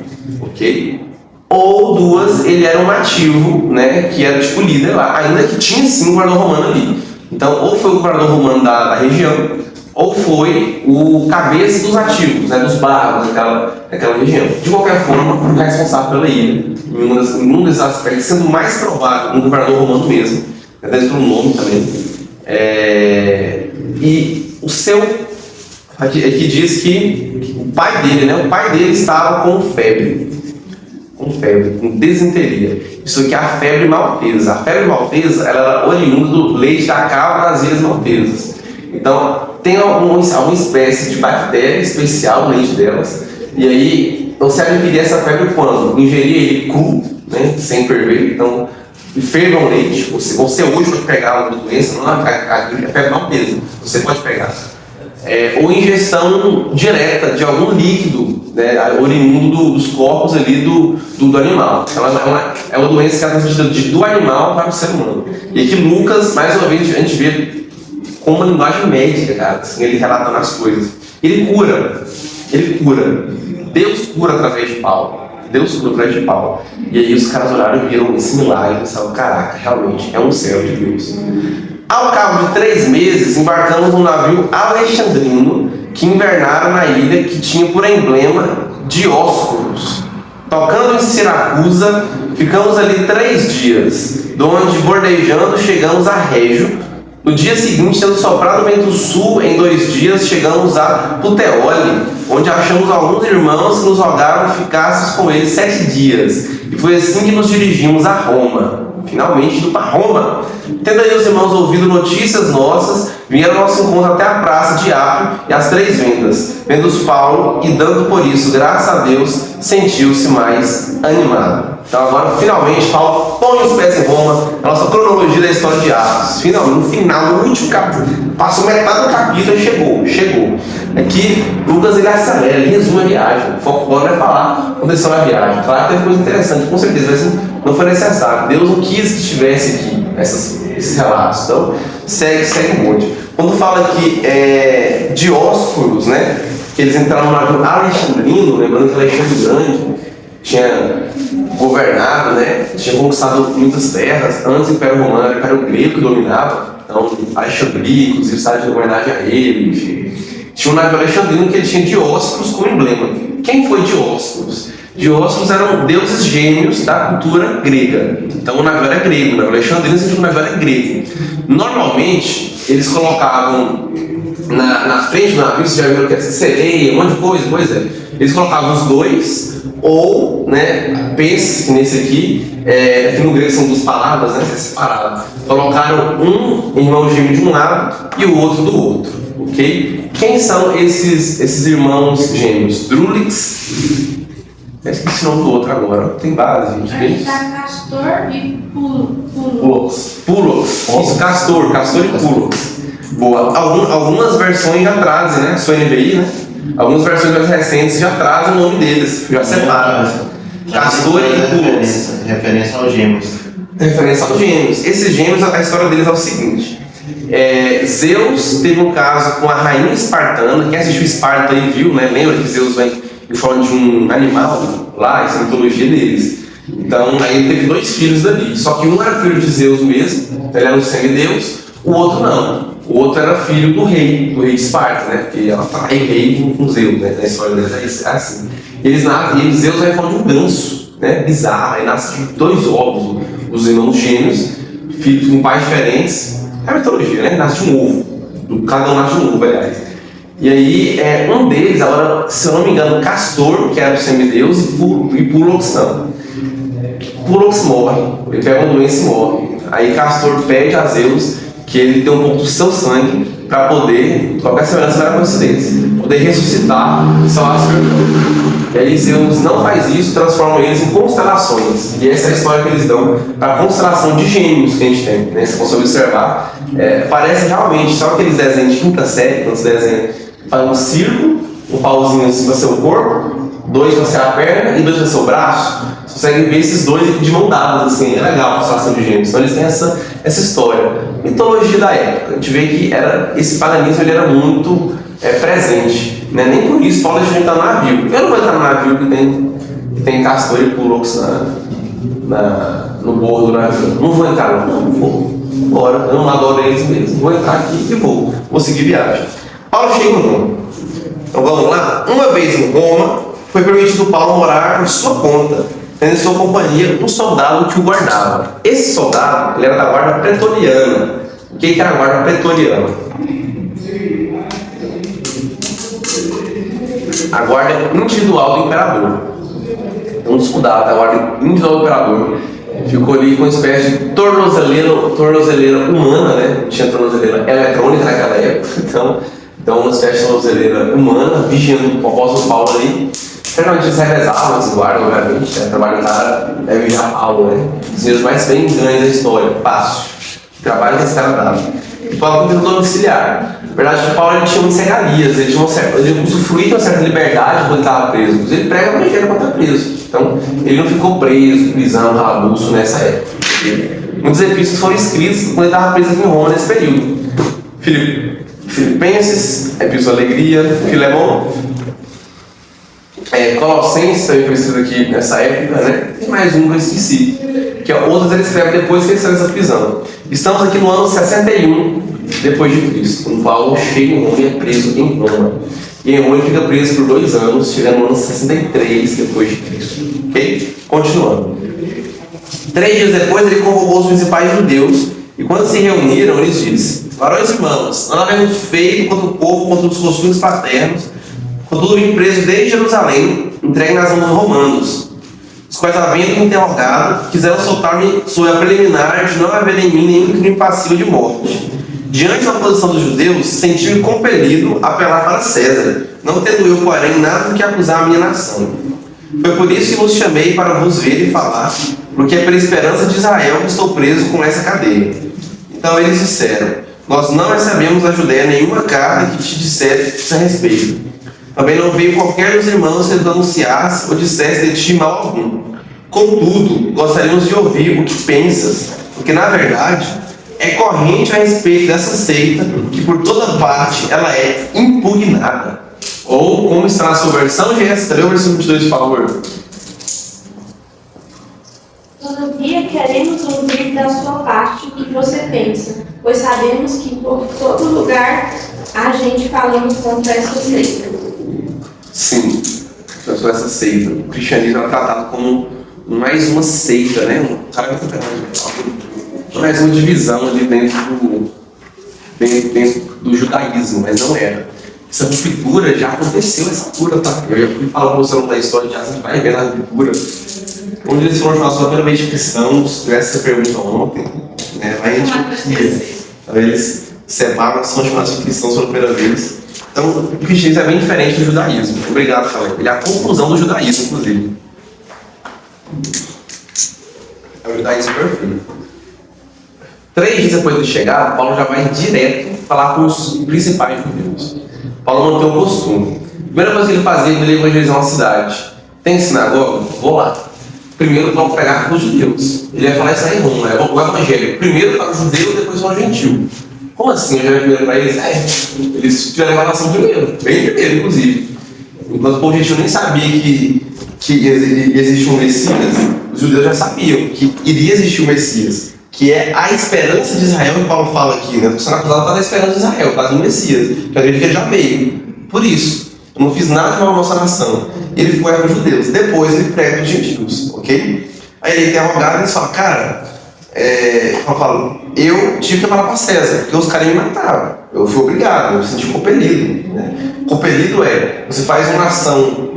ok? Ou 2, ele era um nativo, né, que era tipo líder lá, ainda que tinha sim um governador romano ali. Então, ou foi o governador romano da região, ou foi o cabeça dos nativos, né, dos bárbaros daquela região. De qualquer forma, o responsável pela ilha, em um desses aspectos, sendo mais provável um governador romano mesmo, dentro do nome também. E o seu, aqui diz que o pai dele, né, estava com febre, com desinteria. Isso aqui é a febre maltesa. A febre maltesa, ela era oriunda do leite da cabra das ilhas maltesas. Então, tem alguma espécie de bactéria especial no leite delas. E aí, você adquirir essa febre quando? Ingerir ele cru, né, sem ferver. Então, fervam o leite. Você hoje pode pegar uma doença, não a febre maltesa. Você pode pegar. Ou ingestão direta de algum líquido, né, oriundo dos corpos ali do animal. Ela é uma doença que é transmitida do animal para o ser humano. E aqui Lucas, mais uma vez, a gente vê com uma linguagem médica, cara, assim, ele relatando as coisas. Ele cura. Deus cura através de Paulo. E aí os caras olharam e viram esse milagre e pensaram, caraca, realmente é um céu de Deus. Ao cabo de 3 meses, embarcamos num navio alexandrino que invernara na ilha, que tinha por emblema Dióscuros. Tocando em Siracusa, ficamos ali 3 dias, de onde, bordejando, chegamos a Régio. No dia seguinte, tendo soprado o vento sul, em 2 dias, chegamos a Puteoli, onde achamos alguns irmãos que nos rogaram que ficássemos com eles 7 dias. E foi assim que nos dirigimos a Roma. Finalmente indo para Roma. Tendo aí os irmãos ouvido notícias nossas, vieram ao nosso encontro até a praça de Apio e as 3 vendas. Vendo-os Paulo e dando por isso graças a Deus, sentiu-se mais animado. Então agora, finalmente, Paulo põe os pés em Roma, a nossa cronologia da história de Atos. Finalmente, no final, no último capítulo, passou metade do capítulo e chegou. Aqui, Lucas, ele acelera, ele resume a viagem. O foco agora vai falar aconteceu na viagem. Claro que teve coisa interessante, com certeza, mas não foi necessário. Deus não quis que estivesse aqui esses relatos. Então, segue um monte. Quando fala aqui Dióscuros, né, que eles entraram no navio alexandrino, lembrando que Alexandre Grande tinha governado, né, tinha conquistado muitas terras. Antes do Império Romano era o Império Grego que dominava. Então, Alexandria, inclusive, estava de homenagem a ele, enfim. Tinha um navio alexandrino que ele tinha Dióscuros como emblema. Quem foi Dióscuros? Dióscuros eram deuses gêmeos da cultura grega. Então o navio era grego, o navio alexandrino significa que o navio era grego. Normalmente, eles colocavam na frente do navio, vocês já viram que é sereia, um monte de coisa, eles colocavam os 2, ou, né, pensa que nesse aqui no grego são 2 palavras, né, separado. Colocaram um irmão gêmeo de um lado e o outro do outro, ok? Quem são esses irmãos gêmeos? Drúlix. Eu esqueci o nome do outro agora. Tem base, gente. Aí tá Castor e Pulus. Pulox. Isso, castor e Pulox. Boa. Algumas versões já trazem, né? Sua NVI, né? Algumas versões mais recentes já trazem o nome deles, já separam. Castor e Pulox. Referência aos gêmeos. Referência aos gêmeos. Esses gêmeos, a história deles é o seguinte. Zeus teve um caso com a rainha espartana. Quem assistiu Esparta aí viu, né? Lembra que Zeus vem em forma de um animal lá, essa é a mitologia deles. Então, aí ele teve 2 filhos dali. Só que um era filho de Zeus mesmo, ele era um semideus, o outro não. O outro era filho do rei de Esparta, né? Porque ela trai rei com Zeus, né? Na história deles é assim. E Zeus vai falar de um ganso, né? Bizarro. Aí nasce de 2 ovos, os irmãos gêmeos, filhos com pais diferentes. É a mitologia, né? Nasce de um ovo. Cada um nasce de um ovo, aliás. E aí, um deles, agora, se eu não me engano, Castor, que era o semideus, e Pulox não. Pulox morre, ele pega uma doença e morre. Aí Castor pede a Zeus que ele dê um pouco do seu sangue para poder, qualquer semelhança não era coincidência, poder ressuscitar e salvar as pessoas. E aí Zeus não faz isso, transforma eles em constelações. E essa é a história que eles dão para a constelação de gêmeos que a gente tem. Né? Você consegue observar, parece realmente, sabe aqueles desenhos de quinta série, quando você desenha, faz um círculo, um pauzinho assim para ser o corpo, 2 para ser a perna e 2 para ser o braço. Você consegue ver esses 2 de mão dadas, assim, é legal a constelação de gêmeos. Então eles têm essa história. Mitologia da época, a gente vê que esse paganismo ele era muito presente. Né? Nem por isso Paulo deixou de entrar no navio. Eu não vou entrar no navio que tem Castor e Pulox no bordo do navio. Não vou entrar, não vou. Bora, eu não adoro eles mesmo. Vou entrar aqui e vou seguir viagem. Paulo chega em Roma. Então vamos lá? Uma vez em Roma, foi permitido Paulo morar por sua conta, tendo em sua companhia um soldado que o guardava. Esse soldado, ele era da guarda pretoriana. O que era a guarda pretoriana? A guarda individual do imperador. Um dos soldados da guarda individual do imperador ficou ali com uma espécie de tornozeleira humana, né? Não tinha tornozeleira eletrônica naquela época, então uma espécie de tornozeleira humana, vigiando o apóstolo Paulo ali. Geralmente eles revezavam esse guarda, obviamente, né? Trabalho do cara é vigiar Paulo, né? Os dias mais bem ganhos da história, fácil. O trabalho que esse cara dava. E Paulo foi domiciliar. Na verdade, Paulo ele tinha umas regalias, ele usufruía de uma certa liberdade quando ele estava preso. Ele prega o evangelho quando está preso. Então, ele não ficou preso, prisão, calabouço nessa época. Muitos epístolas foram escritos quando ele estava preso aqui em Roma nesse período. Filipenses, Epístola Alegria, Filemão, Colossenses também foi escrito aqui nessa época, né? E mais um que eu esqueci, que outros ele escreve depois que ele saiu dessa prisão. Estamos aqui no ano 61 depois de Cristo, quando Paulo chega em Roma e é preso em Roma. E em Roma ele fica preso por 2 anos, chegando no ano 63 depois de Cristo. Ok? Continuando. 3 dias depois ele convocou os principais judeus e quando se reuniram eles disse: varões e irmãos, não havemos feito contra o povo, contra os costumes paternos, contudo vim preso desde Jerusalém, entregue nas mãos dos romanos, os quais, havendo-me interrogado, quiseram soltar-me sob a preliminar de não haver em mim nenhum crime passível de morte. Diante da oposição dos judeus, senti-me compelido a apelar para César, não tendo eu, porém, nada do que acusar a minha nação. Foi por isso que vos chamei para vos ver e falar, porque é pela esperança de Israel que estou preso com essa cadeia. Então eles disseram: nós não recebemos da Judéia nenhuma carta que te dissesse a respeito. Também não veio qualquer dos irmãos que nos anunciasse ou dissesse de ti mal algum. Contudo, gostaríamos de ouvir o que pensas, porque na verdade é corrente a respeito dessa seita que por toda parte ela é impugnada. Ou como está na sua versão, G.S. o versículo 22, por favor. Todavia queremos ouvir da sua parte o que você pensa, pois sabemos que por todo lugar há gente falando contra essa seita. Sim, sobre essa seita. O cristianismo é tratado como mais uma seita, né? Mais uma divisão ali dentro do judaísmo, mas não era. Essa ruptura já aconteceu, essa cura, tá? Eu já fui falar para você da história de Asa, vai ver na ruptura. Onde eles foram chamados pela primeira vez de cristãos, essa pergunta ontem, né? Vai em Antioquia. Então eles separam, são chamados de cristãos pela primeira vez. Então, o cristianismo é bem diferente do judaísmo. Obrigado, Fábio. Ele é a conclusão do judaísmo, inclusive. É o judaísmo perfeito. 3 dias depois de chegar, Paulo já vai direto falar com os principais judeus. Paulo mantém o costume. Primeira coisa que ele fazia, ele evangelizar uma cidade. Tem sinagoga? Vou lá. Primeiro vamos pegar com os judeus. Ele vai falar isso aí em Roma, né? O evangelho. Primeiro para o judeu, depois para o gentil. Como assim? Eu já primeiro para eles? Eles tiveram a revelação primeiro. Bem primeiro, inclusive. Enquanto o povo gentil nem sabia que existia um Messias, os judeus já sabiam que iria existir um Messias, que é a esperança de Israel, que Paulo fala aqui, né? Você não acusado está da esperança de Israel, está do Messias, que acredito que ele já veio. Por isso, eu não fiz nada de mal à nossa nação. Ele foi para os judeus, depois ele prega para os gentios, ok? Aí ele é interrogado e eles falam, cara, eu tive que falar para César, porque os caras me mataram. Eu fui obrigado, eu me senti compelido. Né? Compelido você faz uma ação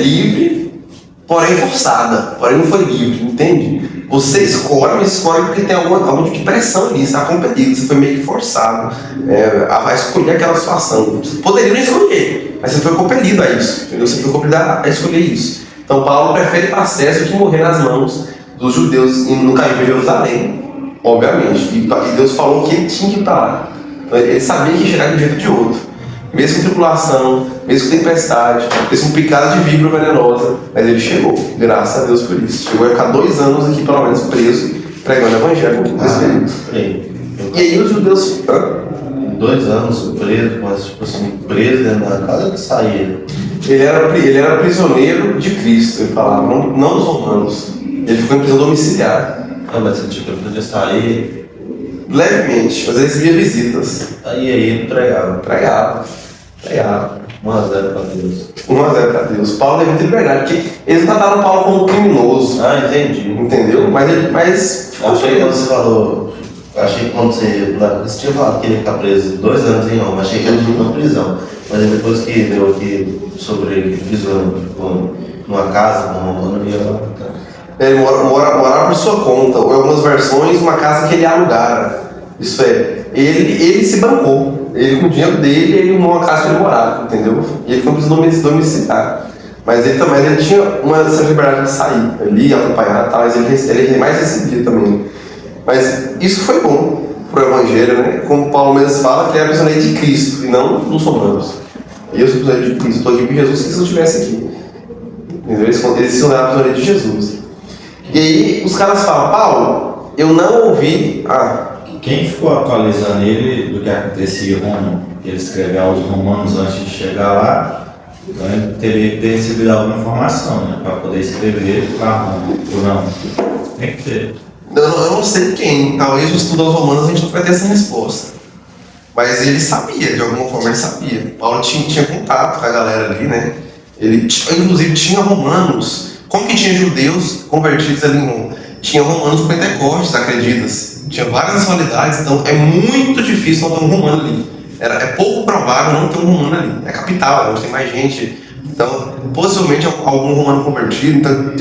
livre, porém forçada, porém não foi livre, entende? Você escolhe, mas escolhe porque tem algum tipo de pressão ali, você está compelido, você foi meio que forçado a escolher aquela situação. Você poderia não escolher, mas você foi compelido a isso, entendeu? Você foi compelido a escolher isso. Então Paulo prefere ir para César que morrer nas mãos dos judeus no caminho de Jerusalém, obviamente. E Deus falou que ele tinha que ir para lá. Então, ele sabia que ia chegar de um jeito ou de outro. Mesmo com tribulação, mesmo com tempestade, mesmo com picada de víbora venenosa, mas ele chegou, graças a Deus por isso. Chegou a ficar 2 anos aqui, pelo menos, preso, pregando o evangelho nesse período. E aí os judeus... 2 anos preso, mas tipo assim, preso dentro da casa que saía. Ele era prisioneiro de Cristo, ele falava, não dos romanos. Ele ficou em prisão domiciliar. Mas tipo, ele podia sair... Levemente, mas ele recebia visitas. Aí ele pregava. Pregava. 1-0 para Deus. 1-0 para Deus. Paulo teve muita liberdade, porque eles não trataram Paulo como criminoso. Entendi. Entendeu? Mas Achei quando você falou. Achei que quando você tinha falado que ele ia ficar preso 2 anos em Roma, achei que ele tinha uma prisão. Mas depois que deu aqui sobre ele prisão numa casa, não ia. Ele morava por sua conta, ou em algumas versões, uma casa que ele alugara. Isso ele se bancou. Ele, com o dinheiro dele, ele arrumou uma casa que ele morava, entendeu? E ele foi um domiciliar. Mas ele também tinha uma certa liberdade de sair, ele ia acompanhar, tá? Mas ele mais recebia também. Mas isso foi bom pro evangelho, né? Como Paulo mesmo fala, que ele era prisioneiro de Cristo e não dos romanos. E eu sou prisioneiro de Cristo, estou aqui com Jesus, se eu estivesse aqui. Entendeu? Eles se tornaram prisioneiro de Jesus. E aí os caras falam, Paulo, eu não ouvi. Quem ficou atualizando ele do que acontecia em Roma, que ele escreveu aos romanos antes de chegar lá, então ele teria que ter recebido alguma informação, né, para poder escrever para Roma, ou não? Tem que ter. Eu não sei quem, talvez o estudo aos romanos a gente não vai ter essa resposta. Mas ele sabia, de alguma forma ele sabia. Paulo tinha contato com a galera ali, né? Ele inclusive tinha romanos. Como que tinha judeus convertidos ali em Roma? Tinha romanos pentecostes, acreditas? Tinha várias nacionalidades, então é muito difícil não ter um romano ali. É pouco provável não ter um romano ali. É a capital, onde tem mais gente. Então, possivelmente algum romano convertido. Então,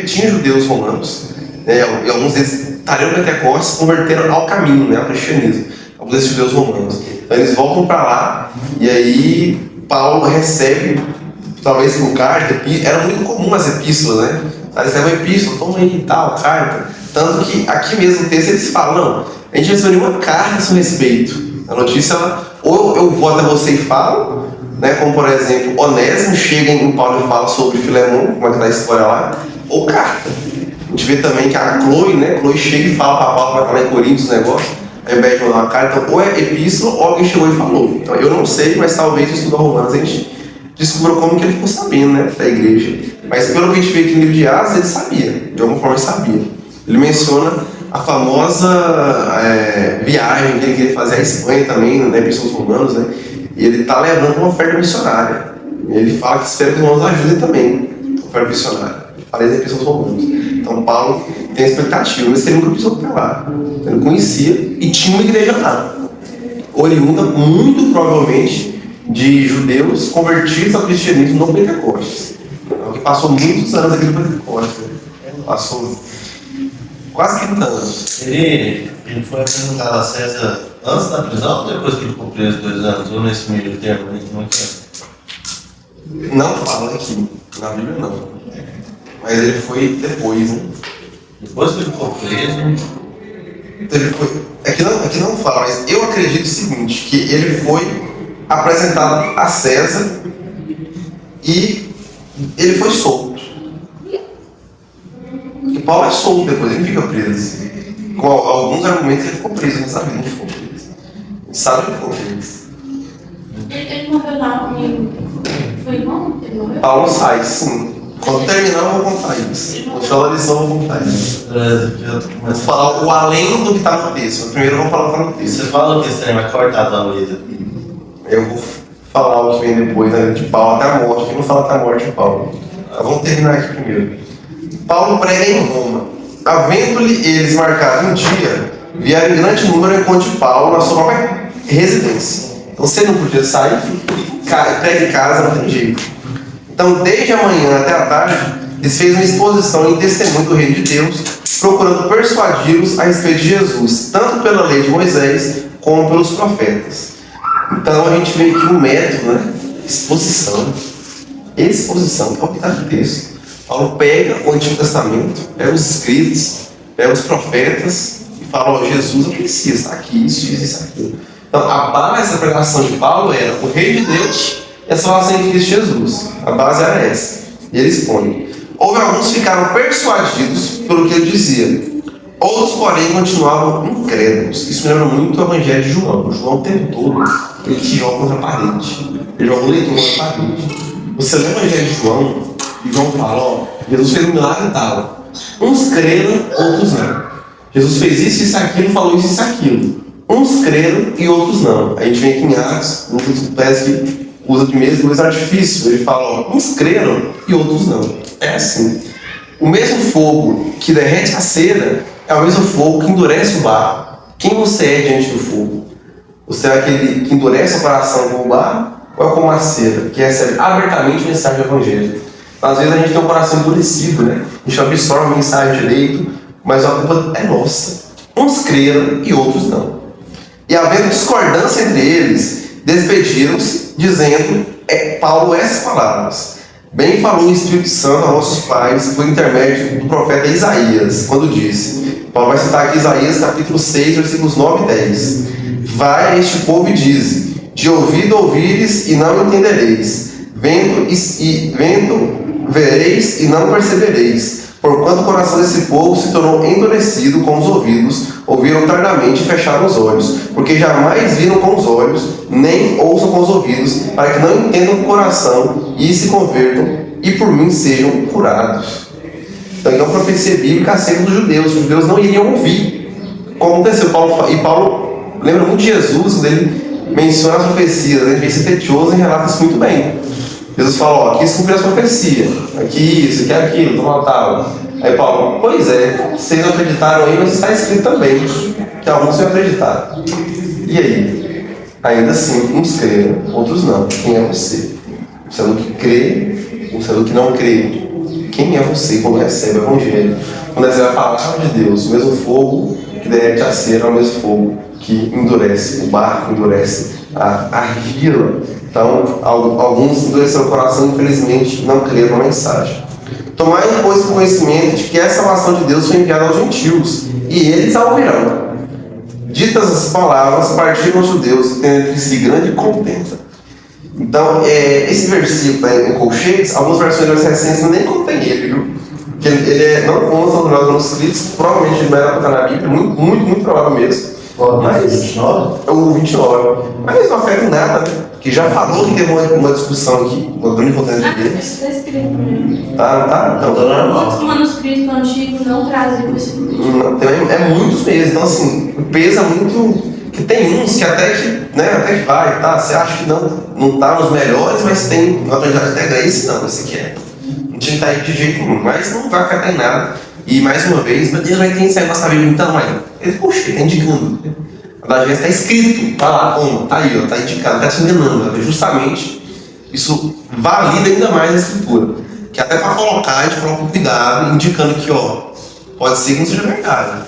tinha judeus romanos, né? E alguns deles estariam pentecostes, converteram ao caminho, né? Ao cristianismo. Alguns desses judeus romanos. Então, eles voltam para lá, e aí Paulo recebe, talvez com carta, era muito comum as epístolas, né? Eles levam epístola, toma aí e tal, carta. Tanto que aqui mesmo no texto eles falam, não, a gente recebeu uma carta a seu respeito. A notícia, ou eu vou até você e falo, né? Como por exemplo, Onésimo chega em Paulo e fala sobre Filemão, como é que tá a história lá, ou carta. A gente vê também que a Chloe, né? Chloe chega e fala para Paulo, vai falar em Coríntios o negócio, ao invés de mandar uma carta, ou é epístola, ou alguém chegou e falou. Então eu não sei, mas talvez estudando Romanos a gente descobriu como que ele ficou sabendo, né? Da igreja. Mas pelo que a gente vê aqui no livro de Atos, ele sabia, de alguma forma ele sabia. Ele menciona a famosa viagem que ele queria fazer à Espanha também, né, Epístolas Romanos, né? E ele está levando uma oferta missionária. E ele fala que espera que os irmãos ajudem também a oferta missionária. Para as Epístolas Romanos. Então Paulo tem a expectativa, mas ele nunca precisou para lá. Ele não conhecia e tinha uma igreja lá. Oriunda, muito provavelmente, de judeus convertidos ao cristianismo no Pentecostes. Então, que passou muitos anos aqui no Pentecostes. Passou quase 30 anos. Ele foi apresentado a César antes da prisão ou depois que ele ficou preso 2 anos? Ou nesse meio termo? Não fala aqui, na Bíblia não. Mas ele foi depois, né? Depois que ele ficou preso, Então ele foi, aqui não fala, mas eu acredito o seguinte, que ele foi apresentado a César e ele foi solto. E Paulo é solto depois, ele fica preso. Com alguns argumentos ele ficou preso, não sabe? Ele não ficou preso. Ele sabe que ele ficou preso. Ele morreu lá comigo. Foi irmão? Ele morreu? Paulo sai, sim. Quando terminar eu vou contar isso. Quando falar a lição eu vou contar isso. Vou falar o além do que está no texto. Primeiro eu vou falar o que está no texto. Você fala que esse trem vai cortar a Luísa. Eu vou falar o que vem depois, né, de Paulo até a morte. Eu não falo até a morte de Paulo. Mas vamos terminar aqui primeiro. Paulo prega em Roma. Havendo-lhe eles marcado um dia, vieram em grande número ao encontro de Paulo na sua própria residência. Então você não podia sair, prega em casa, não tem jeito. Então, desde a manhã até a tarde, eles fez uma exposição em testemunho do Reino de Deus, procurando persuadi-los a respeito de Jesus, tanto pela lei de Moisés, como pelos profetas. Então, a gente vê aqui um método, né? Exposição. Exposição, é o que está no texto. Paulo pega o Antigo Testamento, pega os escritos, pega os profetas e fala, ó, Jesus é o Messias, está aqui, isso, aquilo. Então, a base da pregação de Paulo era o Reino de Deus e a salvação em Cristo Jesus. A base era essa. E ele expõe. Houve alguns que ficaram persuadidos pelo que ele dizia. Outros, porém, continuavam incrédulos. Isso me lembra muito o Evangelho de João. João o tempo todo, ele tirou contra a parede. Ele joga o leitor contra a parede. Você lê o Evangelho de João, e João fala, ó, Jesus fez um milagre e tal. Uns creram, outros não. Jesus fez isso, aquilo, falou isso, aquilo. Uns creram e outros não. A gente vem aqui em Atos, no parece que usa de mesmo artifício. Ele fala, ó, uns creram e outros não. É assim. O mesmo fogo que derrete a cera é o mesmo fogo que endurece o barro. Quem você é diante do fogo? Você é aquele que endurece o coração com o barro ou é como a cera, que recebe abertamente a mensagem do Evangelho? Às vezes a gente tem um coração endurecido, né? A gente absorve a mensagem direito, mas a culpa é nossa. Uns creram e outros não. E havendo discordância entre eles, despediram-se, dizendo, Paulo, essas palavras. Bem falou o Espírito Santo a nossos pais, por intermédio do profeta Isaías, quando disse, Paulo vai citar aqui Isaías capítulo 6, versículos 9 e 10. Vai a este povo e dize, de ouvido ouvires e não entendereis, vendo vereis e não percebereis. Porquanto o coração desse povo se tornou endurecido com os ouvidos, ouviram tardamente e fecharam os olhos, porque jamais viram com os olhos, nem ouçam com os ouvidos, para que não entendam com o coração e se convertam, e por mim sejam curados. Então, é uma profecia bíblica acerca dos judeus. Os judeus não iriam ouvir. Como aconteceu? Paulo lembra muito de Jesus, quando ele menciona as profecias, ele vem impetuoso e relata isso muito bem. Jesus fala, ó, aqui se cumpriu as profecias, aqui isso, aqui aquilo, tal. Aí Paulo, pois é, vocês não acreditaram aí, mas está escrito também, que alguns vão acreditar. E aí? Ainda assim, uns creram, outros não. Quem é você? Você é do que crê, ou você é do que não crê? Quem é você quando recebe o Evangelho? Quando recebe a palavra de Deus, o mesmo fogo que derrete a cera, é o mesmo fogo que endurece o barco, endurece a argila. Então, alguns endureceram o coração, infelizmente, não creram na mensagem. Tomai, pois, o conhecimento de que essa salvação de Deus foi enviada aos gentios, e eles a ouvirão. Ditas as palavras, partiram os judeus, tendo entre si grande contenta. Então, esse versículo em colchetes, algumas versões mais recentes nem contém ele, viu? Porque ele não consta nos manuscritos, provavelmente ele não era para estar na Bíblia, muito provável mesmo. Mas, 29? O 29. Mas não afeta em nada, né? Que já falou que teve uma discussão aqui, uma grande contenda deles. Está escrito mesmo. Tá? Então, tá normal. Outros manuscritos antigos não traziam esse tipo. É muitos mesmo. Então, assim, pesa muito. Que tem uns que até que vai, tá? Você acha que não tá nos melhores, mas tem uma quantidade até grande. Esse não, esse aqui é. Não tinha que estar aí de jeito nenhum, mas não vai afetar em nada. E mais uma vez, meu Deus, vai ter esse negócio na Bíblia então, aí. Ele, poxa, ele tá indicando. A gente está escrito, tá lá, como? Tá aí, ó, tá indicado, tá te enganando. Justamente, isso valida ainda mais a escritura. Que até para colocar, a gente coloca um cuidado, indicando que, ó, pode ser que não seja verdade.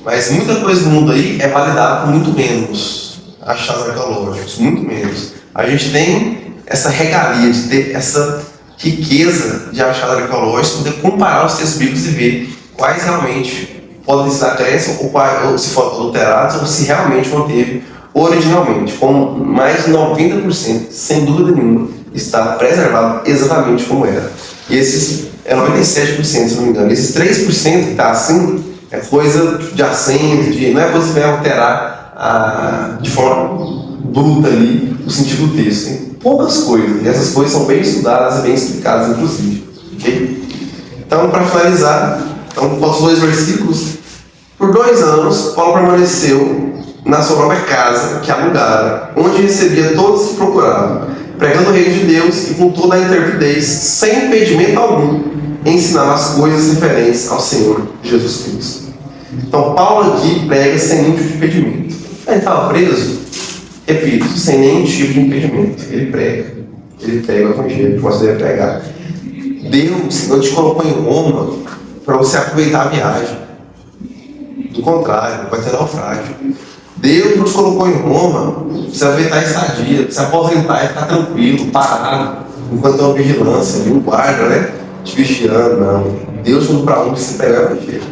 Mas muita coisa no mundo aí é validada por muito menos achados arqueológicos, muito menos. A gente tem essa regalia de ter essa riqueza de achados arqueológicos, poder comparar os textos bíblicos e ver quais realmente podem ser da Grécia, ou se foram adulterados, ou se realmente manteve originalmente. Com mais de 90%, sem dúvida nenhuma, está preservado exatamente como era. E esses é 97%, se não me engano. Esses 3% que está assim, é coisa de acento, não é coisa que vai alterar de forma bruta ali o sentido do texto. Tem poucas coisas, e essas coisas são bem estudadas e bem explicadas, inclusive. Okay? Então, para finalizar, os 2 versículos. Por 2 anos, Paulo permaneceu na sua própria casa, que alugara, onde recebia todos que procuravam, pregando o reino de Deus e com toda a intrepidez, sem impedimento algum, ensinava as coisas referentes ao Senhor Jesus Cristo. Então, Paulo aqui prega sem nenhum tipo de impedimento. Ele estava preso, repito, sem nenhum tipo de impedimento. Ele prega o evangelho que você deve pregar. Deus não te colocou em Roma para você aproveitar a viagem. Do contrário, vai ter naufrágio. Deus não te colocou em Roma para você aproveitar a estadia, para você aposentar e ficar tranquilo, parado, enquanto tem uma vigilância, um guarda, né? Te vigiando, não. Deus não para onde você pegar o evangelho.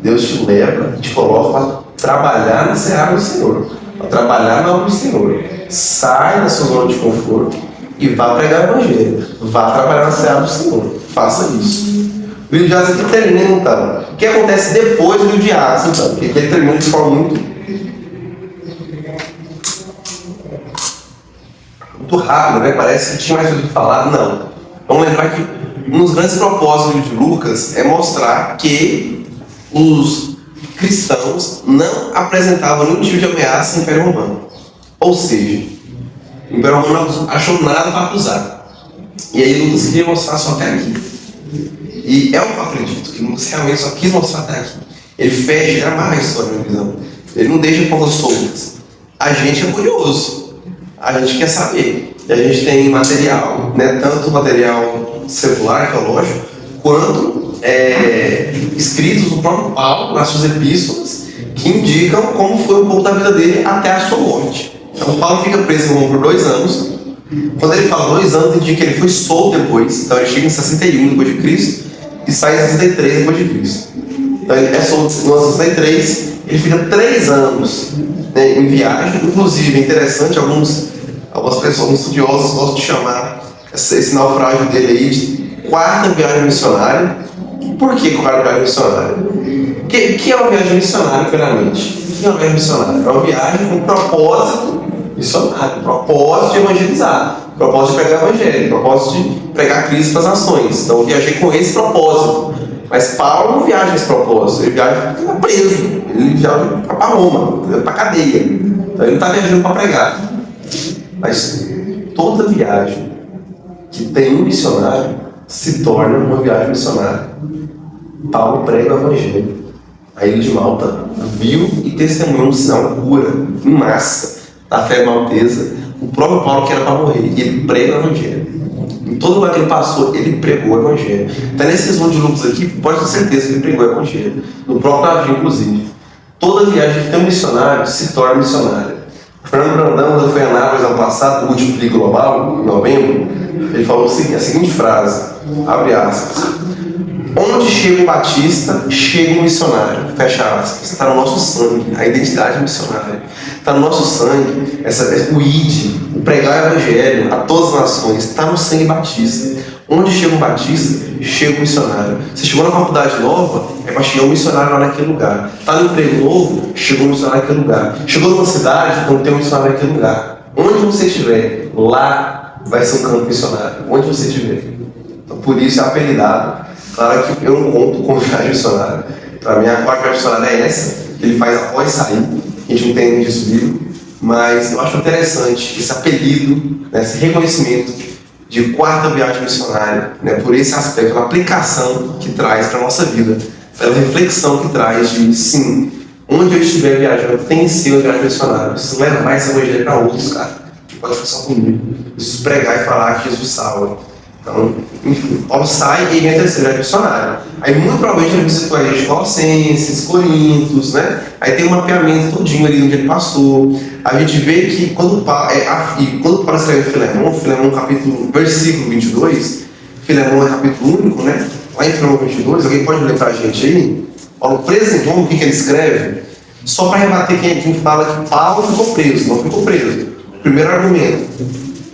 Deus te leva e te coloca para trabalhar na seara do Senhor, para trabalhar na obra do Senhor. Sai da sua zona de conforto e vá pregar o evangelho. Vá trabalhar na seara do Senhor. Faça isso. O livro de Atos aqui termina, então. O que acontece depois do livro de Atos, então? Porque ele termina de forma muito rápida, né? Parece que tinha mais coisa para falar. Não. Vamos lembrar que um dos grandes propósitos do livro de Lucas é mostrar que os cristãos não apresentavam nenhum tipo de ameaça ao Império Romano. Ou seja, o Império Romano não achou nada para acusar. E aí Lucas queria mostrar só até aqui. E é o que eu acredito, que Lucas realmente só quis mostrar até aqui. Ele fecha, ele amarra a história, na minha visão. Ele não deixa pontas soltas. A gente é curioso. A gente quer saber. E a gente tem material, né, tanto material secular, arqueológico, quanto escritos do próprio Paulo, nas suas epístolas, que indicam como foi um pouco da vida dele até a sua morte. Então Paulo fica preso em Roma por 2 anos. Quando ele fala 2 anos, indica que ele foi solto depois. Então ele chega em 61 depois de Cristo e sai em 63 depois de Cristo. Então ele é solto em 63, ele fica 3 anos, né, em viagem. Inclusive, é interessante, algumas pessoas, alguns estudiosos gostam de chamar esse naufrágio dele aí de 4ª viagem missionária. Por que 4ª viagem missionária? O que é uma viagem missionária, primeiramente? O que é uma viagem missionária? É uma viagem com propósito missionário, propósito de evangelizar, propósito de pregar o evangelho, propósito de pregar Cristo para as nações. Então eu viajei com esse propósito. Mas Paulo não viaja nesse propósito, ele viaja porque ele está preso, ele viaja para Roma, para a cadeia. Então ele não está viajando para pregar. Mas toda viagem que tem um missionário se torna uma viagem missionária. Paulo prega o evangelho. A ilha de Malta viu e testemunhou um sinal de cura em massa da fé maltesa. O próprio Paulo que era para morrer, e ele prega o evangelho. Em todo lugar que ele passou, ele pregou o evangelho. Então nesse resumo de Lucas aqui, pode ter certeza que ele pregou o evangelho. No próprio navio, inclusive. Toda viagem que tem um missionário se torna missionária. Fernando Brandão, quando foi a Anápolis ano passado, o último Pli Global, em novembro, ele falou a seguinte frase, abre aspas: onde chega um batista, chega um missionário, fecha aspas. Está no nosso sangue, a identidade missionária. Está no nosso sangue, o ID, o pregar o evangelho a todas as nações, está no sangue batista. Onde chega um batista, chega um missionário. Você chegou na faculdade nova, é para chegar um missionário lá naquele lugar. Está no emprego novo, chegou um missionário naquele lugar. Chegou numa cidade, então tem um missionário naquele lugar. Onde você estiver, lá vai ser um campo missionário. Onde você estiver. Então por isso é apelidado. Claro que eu não conto como viagem missionária. Para mim a 4ª viagem missionária é essa, que ele faz após sair. A gente não tem disso livro. Mas eu acho interessante esse apelido, né, esse reconhecimento de 4ª viagem missionária, né, por esse aspecto, pela aplicação que traz para a nossa vida, pela reflexão que traz de, sim, onde eu estiver viajando, tem que ser uma viagem missionária. Preciso levar esse evangelho para outros, cara. Não pode ficar só comigo. Preciso pregar e falar que Jesus salva. Então, enfim, Paulo sai e entra a 3ª viagem missionária. Aí, muito provavelmente, ele visitou a igreja de Colossenses, Coríntios, né? Aí tem um mapeamento todinho ali onde ele passou. A gente vê que quando Paulo escreve Filemão capítulo, versículo 22, Filemão é capítulo único, né? Lá em Filemão 22, alguém pode ler pra gente aí? Paulo preso em Roma, o que ele escreve? Só para rebater quem fala que Paulo ficou preso, não ficou preso. Primeiro argumento.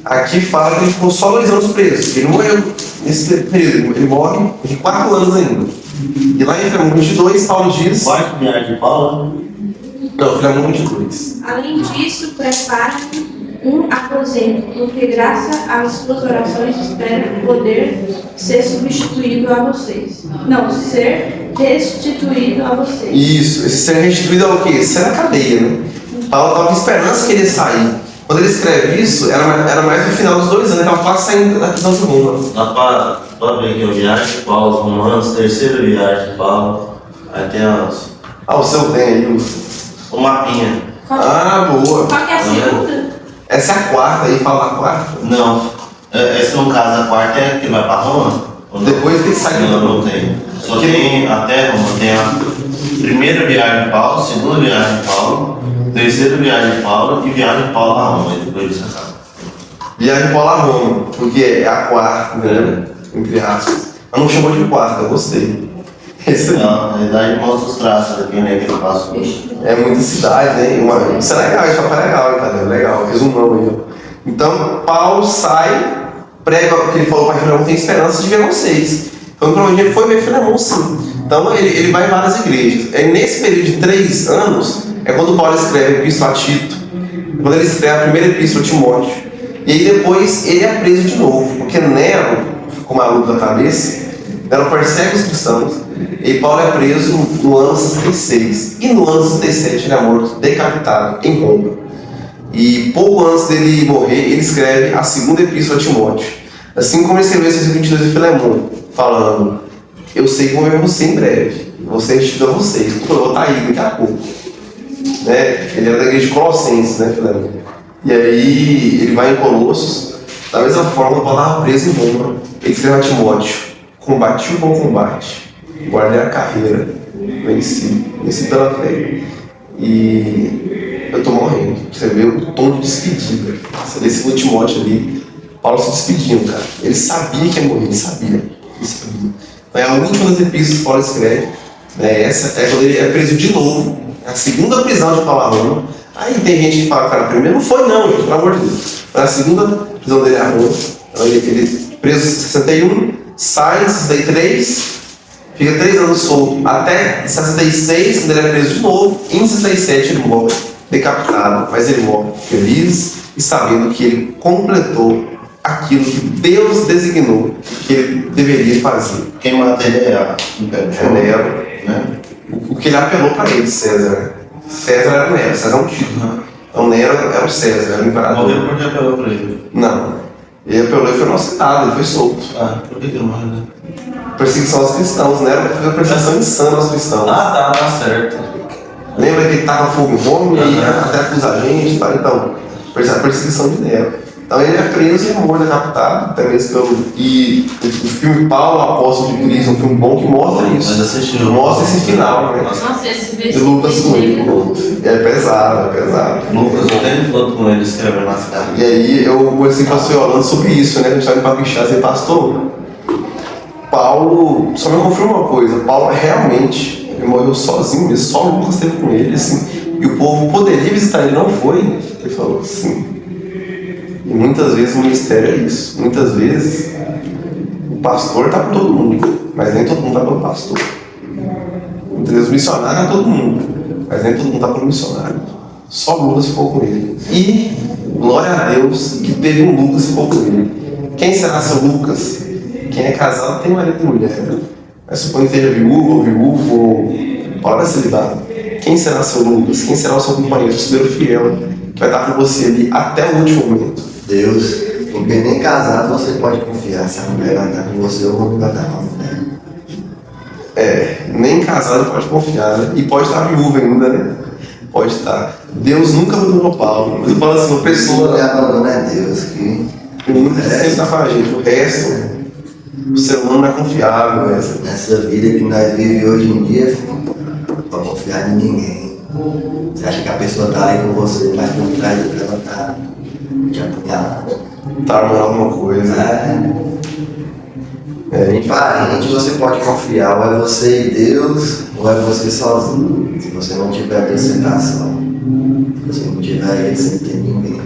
Aqui fala que ele ficou só 2 anos preso. Ele morreu nesse período. Ele morre de 4 anos ainda. E lá em Filemão 22, Paulo diz... Quarto viagem de Paulo? Não, Filemão 22. Além disso, prepare um aposento, porque graças às suas orações espero poder ser substituído a vocês. Não, ser restituído a vocês. Isso, esse ser restituído é o quê? Ser a cadeia, né? Paulo estava com esperança que ele ia sair. Quando ele escreve isso, era mais no final dos 2 anos, ele estava quase saindo da prisão de Roma. Dá pra ver aqui a viagem de Paulo, os Romanos, terceira viagem de Paulo. Aí tem Ah, o seu tem aí, o mapinha. Ah, boa. Qual que é a segunda? Essa é a quarta aí, fala da quarta. Não, esse no caso a quarta é que vai pra Roma? Ou não? Depois que ele sai de Não, Roma. não tem. Só tem até Roma, tem a primeira viagem de Paulo, segunda viagem de Paulo, terceira viagem de Paulo e viagem de Paulo a Roma. E depois isso acaba. Viagem de Paulo a Roma, porque é a quarta, né? Entre aspas. Mas não chamou de quarta, eu gostei. Esse aí. Não, ele dá mostra os traços aqui, né, que ele passou. É muita cidade, né? Isso é legal, isso é legal, hein, cara? Legal, resumão aí, ó. Então, Paulo sai, prega o que ele falou para Filemão, tem esperança de ver vocês. Então, provavelmente ele foi ver Filemão, sim. Então, ele vai em várias igrejas. É nesse período de 3 anos, é quando Paulo escreve a Epístola a Tito, quando ele escreve a primeira Epístola a Timóteo. E aí depois ele é preso de novo, porque Nero ficou maluco da cabeça, Nero persegue os cristãos, e Paulo é preso no ano 66. E no ano 67 ele é morto, decapitado, em Roma. E pouco antes dele morrer, ele escreve a segunda Epístola a Timóteo. Assim como ele escreveu esses 22 de Filemão, falando: eu sei que vou ver você em breve, vou ser restituído a vocês, eu vou estar aí daqui a pouco. Né? Ele era da igreja de Colossenses, né, Filemão? E aí ele vai em Colossos, da mesma forma, Paulo estava preso em Roma. Ele escreve a Timóteo: combati o bom combate, guardei a carreira, venci pela fé. E eu estou morrendo. Você vê o tom de despedida. Você vê esse Timóteo ali, Paulo se despedindo, cara. Ele sabia que ia morrer, ele sabia. Então é a última das epístolas que Paulo escreve. Né? Essa é quando ele é preso de novo, é a segunda prisão de Paulo a Roma. Aí tem gente que fala, cara, primeiro não foi não, gente, pelo amor de Deus. Foi a segunda prisão dele a Roma. Então ele preso em 61, sai em 63, fica 3 anos solto, até 66, quando ele é preso de novo, e em 67 ele morre decapitado, mas ele morre feliz e sabendo que ele completou aquilo que Deus designou que ele deveria fazer. Quem mata ele é o Nero, né? O que ele apelou para ele, César. César era o Nero, César é um título. Então Nero era o César, era o imperador. Morreu porque apelou pra ele. Não. Ele apelou e foi inocentado, ele foi solto. Ah, por que ele morreu, né? Perseguição aos cristãos, Nero fez uma perseguição insana aos cristãos. Ah, tá certo. Lembra que ele tava fogo em Roma e até acusa a gente, tá? Então, a perseguição de Nero. Então ele é preso e é morto, decapitado, até mesmo pelo... E o filme Paulo, Apóstolo de Cristo, é um filme bom que mostra isso. Mas assistiu. Mostra esse final, né? Nossa, esse E versículo. Lucas com ele. É pesado, é pesado. Lucas o tempo todo com ele escrevendo nas cartas. E aí eu comecei com a senhora falando sobre isso, né? A gente estava indo para Quixás e pastor. Paulo, só me confirma uma coisa, Paulo realmente, ele morreu sozinho, ele só Lucas esteve com ele, assim, e o povo poderia visitar ele, não foi, ele falou assim. E muitas vezes o ministério é isso, muitas vezes o pastor está com todo mundo, mas nem todo mundo está pelo pastor. Muitas vezes o missionário está todo mundo, mas nem todo mundo está pelo missionário. Só Lucas ficou com ele. E glória a Deus que teve um Lucas que ficou com ele. Quem será seu Lucas? Quem é casado tem marido e mulher. Mas suponho que esteja viúvo ou fora da celibato. Quem será seu Lucas? Quem será o seu companheiro, o seu fiel, que vai estar com você ali até o último momento? Deus, porque nem casado você pode confiar se a mulher vai estar com você ou o homem vai estar com a mulher. Nem casado pode confiar, né? E pode estar viúvo ainda, né? Pode estar. Deus nunca abandonou Paulo. Mas eu falo assim, uma Quem pessoa. abandona é Deus, que Sempre está com a gente. O resto, o ser humano não é confiável. Né? nessa vida que nós vivemos hoje em dia, filho, não pode confiar em ninguém. Você acha que a pessoa está ali com você, mas por trás dela está te apunhalando. Tá armando alguma coisa. Em parente você pode confiar, ou é você e Deus, ou não é você sozinho. Se você não tiver apresentação, se você não tiver ele, você não tem ninguém.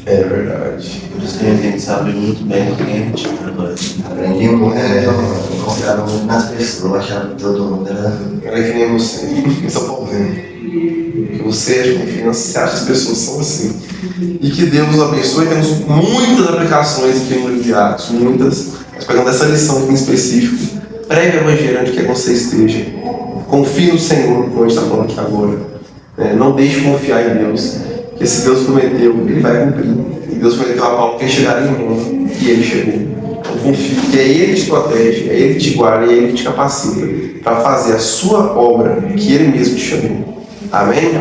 É verdade. Por isso que a gente sabe muito bem quem a gente agora. Aprendi muito, confiava muito nas pessoas, achava que todo mundo era. Era que nem você. Esse é o problema. Que você é de confiança, você acha que as pessoas são assim. E que Deus nos abençoe. Temos muitas aplicações aqui no livro de Atos, muitas. Mas pegando essa lição aqui em específico, pregue o evangelho onde quer que você esteja. Confie no Senhor, como a gente está falando aqui agora. Não deixe de confiar em Deus. Porque se Deus prometeu, Ele vai cumprir. E Deus prometeu a Paulo que ele chegaria em Roma, e Ele chegou. Então confie que é Ele que te protege, é Ele que te guarda, é Ele que te capacita para fazer a sua obra que Ele mesmo te chamou. Amém?